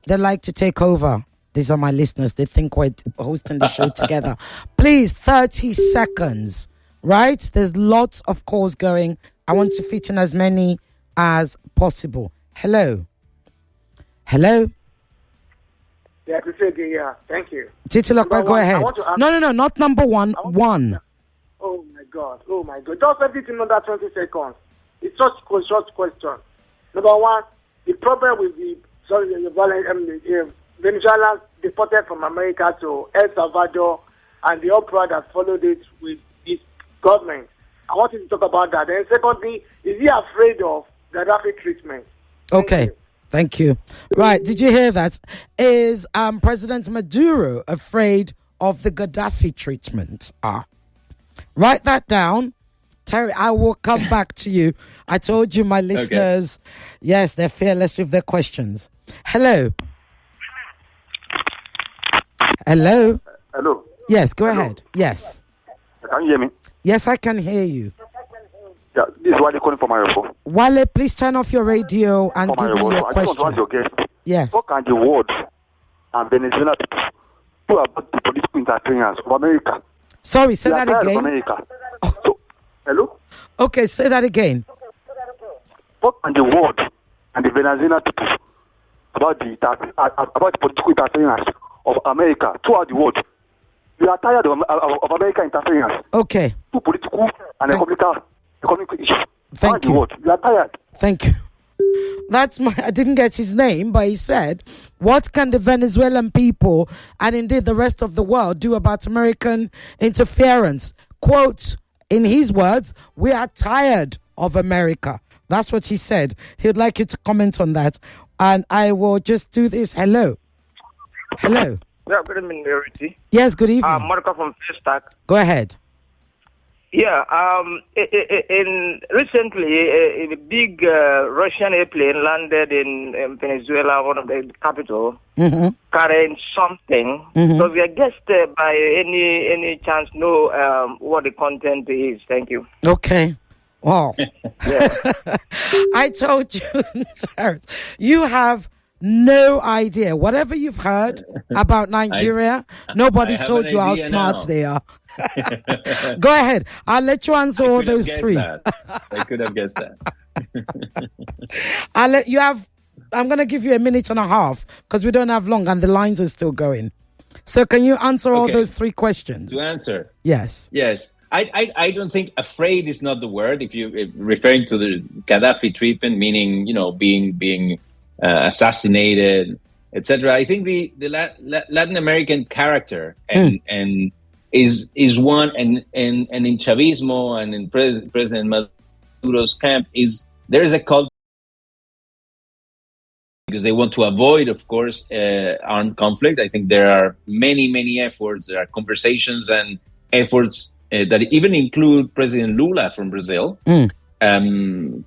they like to take over. These are my listeners. They think we're hosting the show together. Please, 30 seconds. Right? There's lots of calls going. I want to fit in as many as possible. Hello. Hello. Yeah, to say again, yeah. Thank you. Titilokpa, go ahead. No, not number one. One. Oh my God. Just everything under 20 seconds. It's such a short question. Number one, the problem with the Venezuelans deported from America to El Salvador and the uproar that followed it with this government. I want you to talk about that. And secondly, is he afraid of Gaddafi treatment? Okay. Thank you. Right. Did you hear that? Is President Maduro afraid of the Gaddafi treatment? Write that down. Terry, I will come back to you. I told you my listeners, yes, they're fearless with their questions. Hello. Hello. Hello. Yes, go ahead. Yes. Can you hear me? Yes, I can hear you. Yeah, this is Wale calling from Maroko. Wale, please turn off your radio and give me your question. I just want to ask your guest. Yes. What can the world and Venezuela people do about the political interference of America? Sorry, say that again. America. So, hello? Okay, say that again. What can the world and the Venezuela people about the political interference of America throughout the world? We are tired of America interference. Okay. Too political and economic issues. Thank you. We are tired. Thank you. I didn't get his name, but he said, what can the Venezuelan people and indeed the rest of the world do about American interference? Quote, in his words, we are tired of America. That's what he said. He'd like you to comment on that. And I will just do this. Hello. Hello. Yeah, good evening, Ireti. Yes, good evening. Monica from Festac. Go ahead. Yeah, recently, a big Russian airplane landed in Venezuela, one of the capital, carrying something. So we are just by any chance know what the content is. Thank you. Okay. Wow. I told you, sir, you have no idea. Whatever you've heard about Nigeria, nobody told you how smart they are. Go ahead. I'll let you answer all those three. I could have guessed that. I'm going to give you a minute and a half because we don't have long and the lines are still going. So can you answer all those three questions? To answer? Yes. Yes. I don't think afraid is not the word. If you're referring to the Gaddafi treatment, meaning, being assassinated, etc. I think the Latin American character and is one and in Chavismo and in President Maduro's camp there is a culture because they want to avoid, of course, armed conflict. I think there are many efforts. There are conversations and efforts that even include President Lula from Brazil to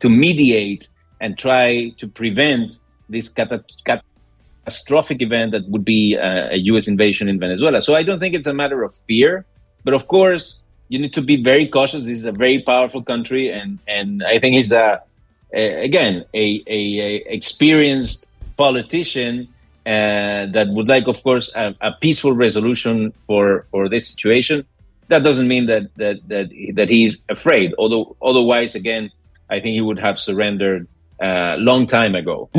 mediate and try to prevent this catastrophic event that would be a U.S. invasion in Venezuela. So I don't think it's a matter of fear, but of course you need to be very cautious. This is a very powerful country, and I think he's a experienced politician that would like, of course, a peaceful resolution for this situation. That doesn't mean that he's afraid. Although otherwise, again, I think he would have surrendered long time ago.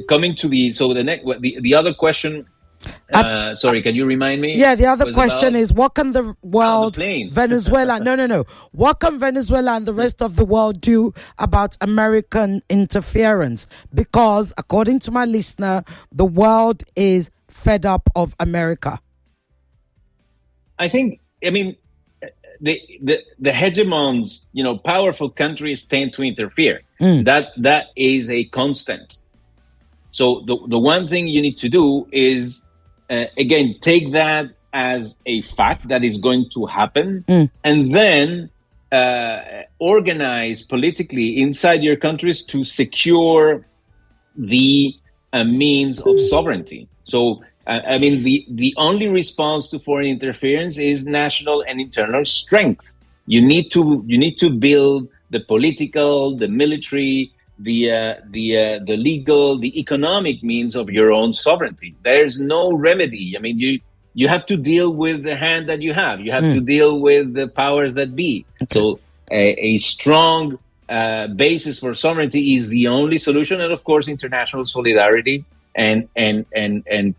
Coming to the other question. Sorry, can you remind me? Yeah, the other question is, what can the world, Venezuela, no. What can Venezuela and the rest of the world do about American interference? Because according to my listener, the world is fed up of America. The hegemons, powerful countries tend to interfere. That is a constant. So the one thing you need to do is, again, take that as a fact that is going to happen, and then organize politically inside your countries to secure the means of sovereignty. So, the only response to foreign interference is national and internal strength. You need to build the political, the military, the legal, the economic means of your own sovereignty. There's no remedy. You have to deal with the hand that you have. You have to deal with the powers that be. Okay. So a strong basis for sovereignty is the only solution, and of course, international solidarity and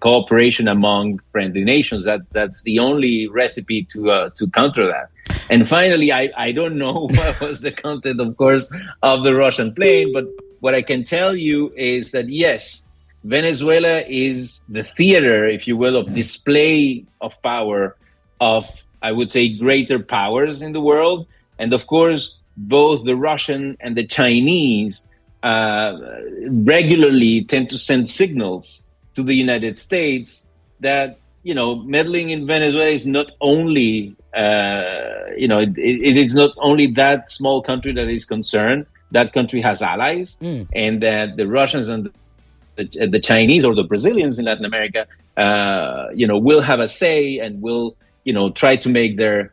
cooperation among friendly nations. That's the only recipe to counter that. And finally, I don't know what was the content, of course, of the Russian plane, but what I can tell you is that, yes, Venezuela is the theater, if you will, of display of power of, I would say, greater powers in the world. And of course, both the Russian and the Chinese regularly tend to send signals to the United States that, meddling in Venezuela is not only, it is not only that small country that is concerned. That country has allies, and that the Russians and the Chinese or the Brazilians in Latin America, will have a say and will, try to make their,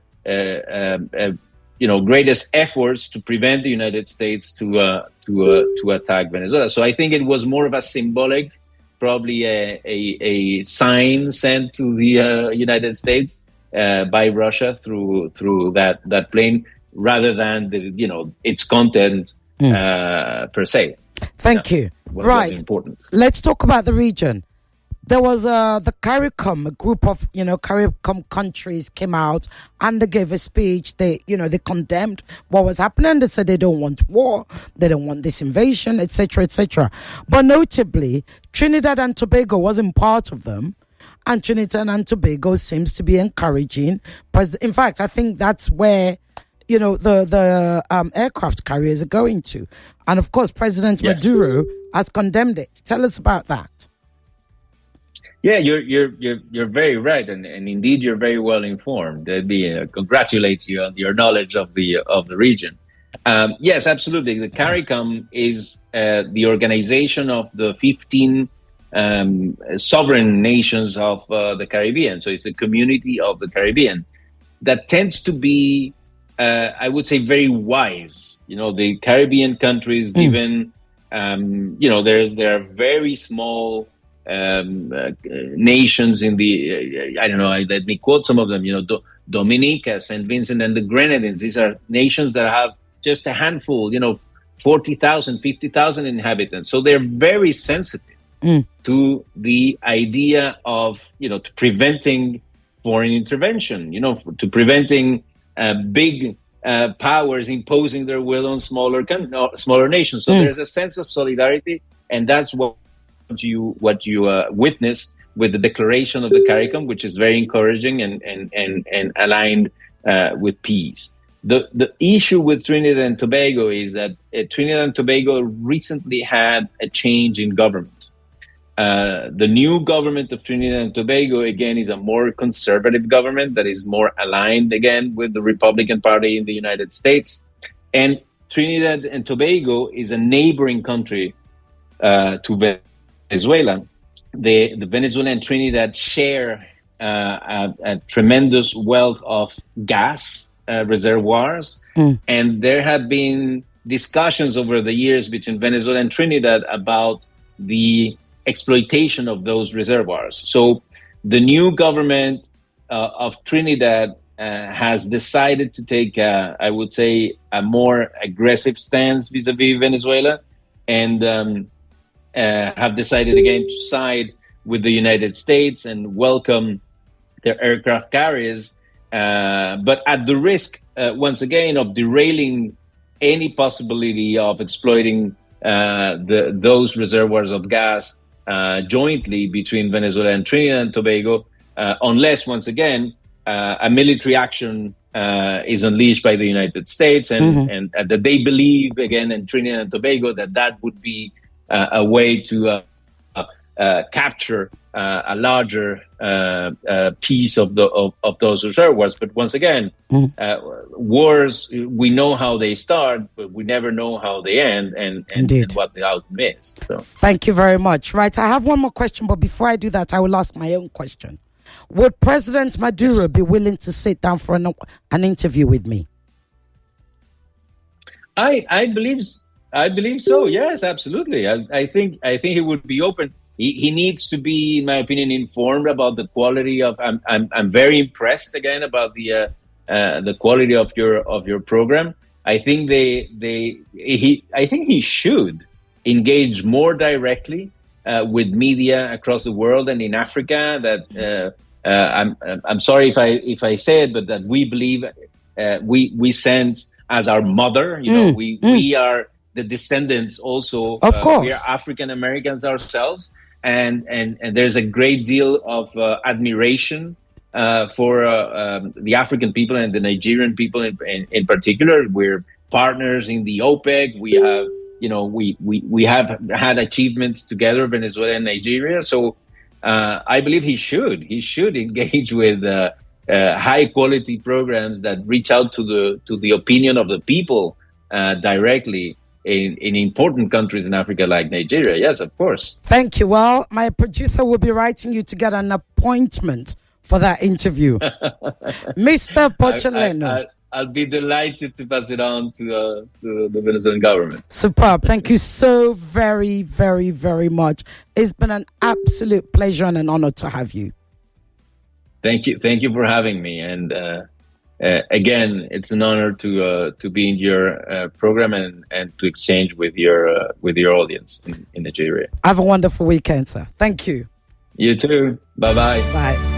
greatest efforts to prevent the United States to attack Venezuela. So I think it was more of a symbolic, probably a sign sent to the United States by Russia through that plane, rather than its content per se. Thank you. Was important. Let's talk about the region. There was the CARICOM, a group of CARICOM countries came out and they gave a speech. They condemned what was happening. They said they don't want war, they don't want this invasion, etc., etc. But notably, Trinidad and Tobago wasn't part of them, and Trinidad and Tobago seems to be encouraging. In fact, I think that's where the aircraft carriers are going to, and of course, President Maduro has condemned it. Tell us about that. Yeah, you're very right, and indeed you're very well informed. Congratulate you on your knowledge of the region. Yes, absolutely. The CARICOM is the organization of the 15 sovereign nations of the Caribbean. So it's the community of the Caribbean that tends to be, I would say, very wise. The Caribbean countries, given, there are very small nations in the, I don't know, let me quote some of them, Dominica, St. Vincent and the Grenadines. These are nations that have just a handful, 40,000, 50,000 inhabitants. So they're very sensitive to the idea of, to preventing foreign intervention, to preventing big powers imposing their will on smaller nations. So there's a sense of solidarity, and that's what you witnessed with the declaration of the CARICOM, which is very encouraging and aligned with peace. The issue with Trinidad and Tobago is that Trinidad and Tobago recently had a change in government. The new government of Trinidad and Tobago, again, is a more conservative government that is more aligned, again, with the Republican Party in the United States. And Trinidad and Tobago is a neighboring country to Venezuela. The Venezuela and Trinidad share a tremendous wealth of gas reservoirs. And there have been discussions over the years between Venezuela and Trinidad about the exploitation of those reservoirs. So the new government of Trinidad has decided to take, I would say, a more aggressive stance vis-a-vis Venezuela, and have decided again to side with the United States and welcome their aircraft carriers, but at the risk, once again, of derailing any possibility of exploiting those reservoirs of gas jointly between Venezuela and Trinidad and Tobago, unless, once again, a military action is unleashed by the United States, and that they believe, again, in Trinidad and Tobago, that would be a way to capture a larger piece of those reservoirs. But once again, wars, we know how they start, but we never know how they end and what the outcome is. So. Thank you very much. Right, I have one more question, but before I do that, I will ask my own question. Would President Maduro be willing to sit down for an interview with me? I believe so. Yes, absolutely. I think he would be open. He needs to be, in my opinion, informed about the quality of. I'm very impressed again about the quality of your program. I think I think he should engage more directly with media across the world and in Africa. That I'm sorry if I say it, but that we believe we send as our mother. We are the descendants also. Of course. We are African Americans ourselves. And there's a great deal of admiration for the African people and the Nigerian people in particular. We're partners in the OPEC. We have, we have had achievements together, Venezuela and Nigeria. So I believe he should engage with high quality programs that reach out to the opinion of the people directly. In important countries in Africa like Nigeria. Yes, of course. Thank you. Well, my producer will be writing you to get an appointment for that interview. Mr. Pocholeno. I'll be delighted to pass it on to the Venezuelan government. Superb. Thank you so very, very, very much. It's been an absolute pleasure and an honor to have you. Thank you. Thank you for having me. And again, it's an honor to be in your program and to exchange with your audience in Nigeria. Have a wonderful weekend, sir. Thank you. You too. Bye-bye. Bye.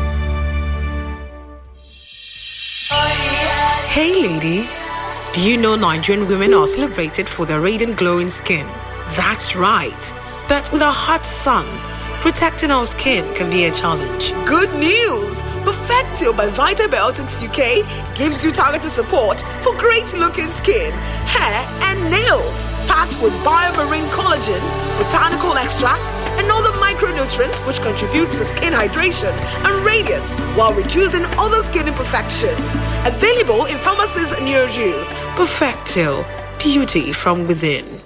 Hey ladies, do you know Nigerian women are celebrated for their radiant glowing skin? That's right. But with a hot sun, protecting our skin can be a challenge. Good news! Perfectio by Vitabiotics UK gives you targeted support for great-looking skin, hair, and nails. Packed with biomarine collagen, botanical extracts, and other micronutrients which contribute to skin hydration and radiance while reducing other skin imperfections. Available in pharmacies near you. Perfectil, beauty from within.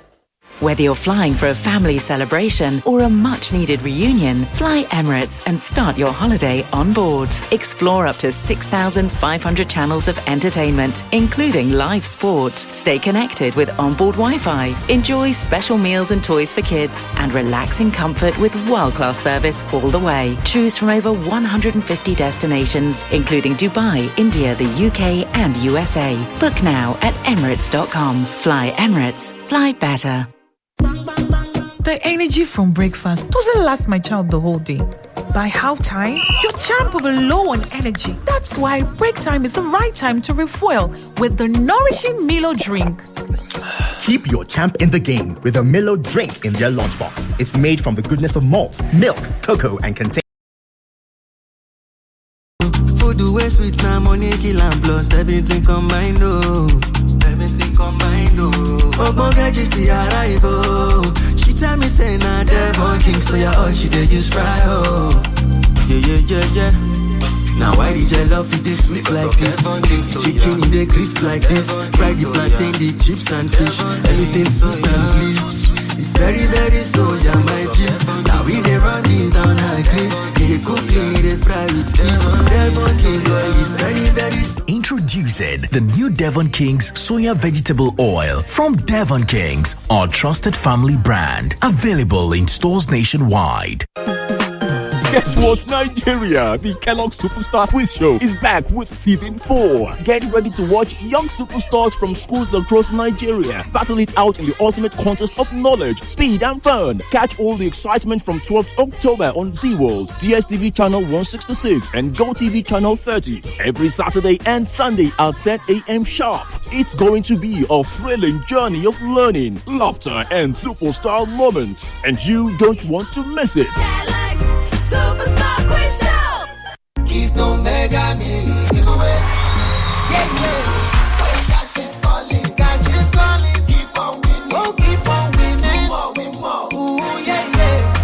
Whether you're flying for a family celebration or a much-needed reunion, fly Emirates and start your holiday on board. Explore up to 6,500 channels of entertainment, including live sport. Stay connected with onboard Wi-Fi. Enjoy special meals and toys for kids and relaxing comfort with world-class service all the way. Choose from over 150 destinations, including Dubai, India, the UK and USA. Book now at Emirates.com. Fly Emirates. Fly better. The energy from breakfast doesn't last my child the whole day. By halftime, your champ will be low on energy. That's why break time is the right time to refuel with the nourishing Milo drink. Keep your champ in the game with a Milo drink in their lunchbox. It's made from the goodness of malt, milk, cocoa, and contains food way sweet now, money kill and plus everything combined, oh. Everything combined, oh. Ogbonge just the arrive, oh. She tell me say nah, Devon King, so yeah, all she dey use fry, oh. Yeah. Now why did you love it this sweet like this? Chicken in the crisp like this. Fry the plantain, the chips and fish. Everything sweet and please. It's very, very soja, my cheese. Now we dey run it down like this. They cook it, they fry with cheese. Devon King oil is very, very soja. Introducing the new Devon King's Soya Vegetable Oil from Devon King's, our trusted family brand. Available in stores nationwide. Guess what, Nigeria? The Kellogg Superstar Quiz Show is back with season 4. Get ready to watch young superstars from schools across Nigeria battle it out in the ultimate contest of knowledge, speed, and fun. Catch all the excitement from 12th October on Z World, DSTV channel 166, and GoTV channel 30 every Saturday and Sunday at 10 a.m. sharp. It's going to be a thrilling journey of learning, laughter, and superstar moments, and you don't want to miss it. Superstar Quiz Show. Keystone Mega Milli giveaway. Yeah. Cash is calling. Keep on winning. Oh, keep on winning. More. Ooh, yeah.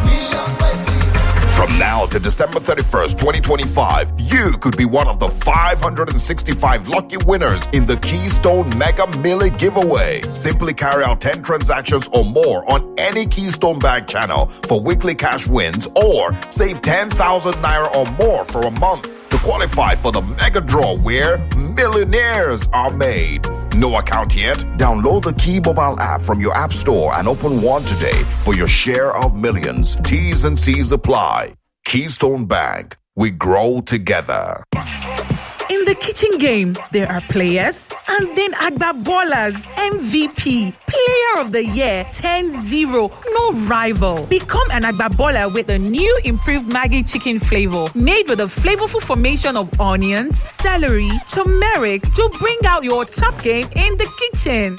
Millions waiting. From now to December 31st, 2025, you could be one of the 565 lucky winners in the Keystone Mega Milli giveaway. Simply carry out 10 transactions or more on any Keystone Bank channel for weekly cash wins, or save 10,000 naira or more for a month to qualify for the mega draw where millionaires are made. No account yet? Download the Key mobile app from your app store and open one today for your share of millions. T's and C's apply. Keystone Bank. We grow together. In the kitchen game, there are players and then Agba Ballers, MVP, Player of the Year, 10-0, no rival. Become an Agba Baller with the new improved Maggi chicken flavor, made with a flavorful formation of onions, celery, turmeric to bring out your top game in the kitchen.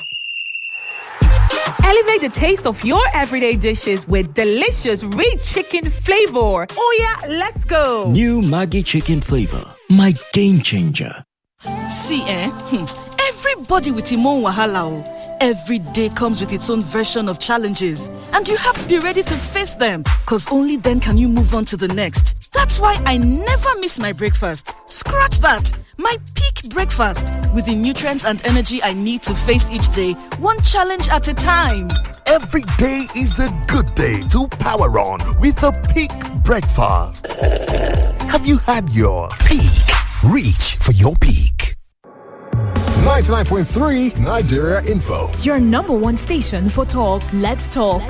Elevate the taste of your everyday dishes with delicious rich chicken flavor. Oh yeah, let's go. New Maggi chicken flavor, my game changer. See, everybody with him own wahala. Every day comes with its own version of challenges, and you have to be ready to face them, because only then can you move on to the next. That's why I never miss my breakfast. Scratch that. My peak breakfast, with the nutrients and energy I need to face each day, one challenge at a time. Every day is a good day to power on with a peak breakfast. Have you had yours? Peak. Reach for your peak. 99.3 Nigeria Info. Your number one station for talk. Let's talk.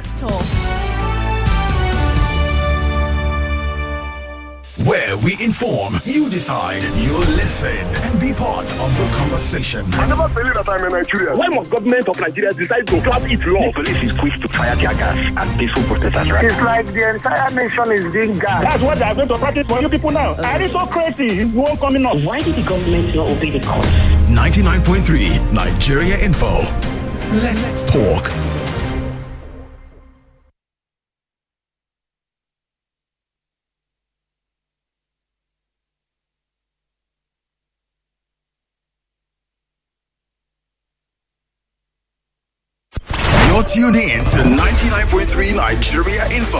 Where we inform, you decide, you listen, and be part of the conversation. I never believe that I'm in Nigeria. Why must government of Nigeria decide to clap its law? The police is quick to fire tear gas at peaceful protesters, right? It's like the entire nation is being gassed. That's what they are going to practice for you people now. Are you so crazy? It won't come enough. Why did the government not obey the courts? 99.3 Nigeria Info. Let's talk. You're tuned in to 99.3 Nigeria Info.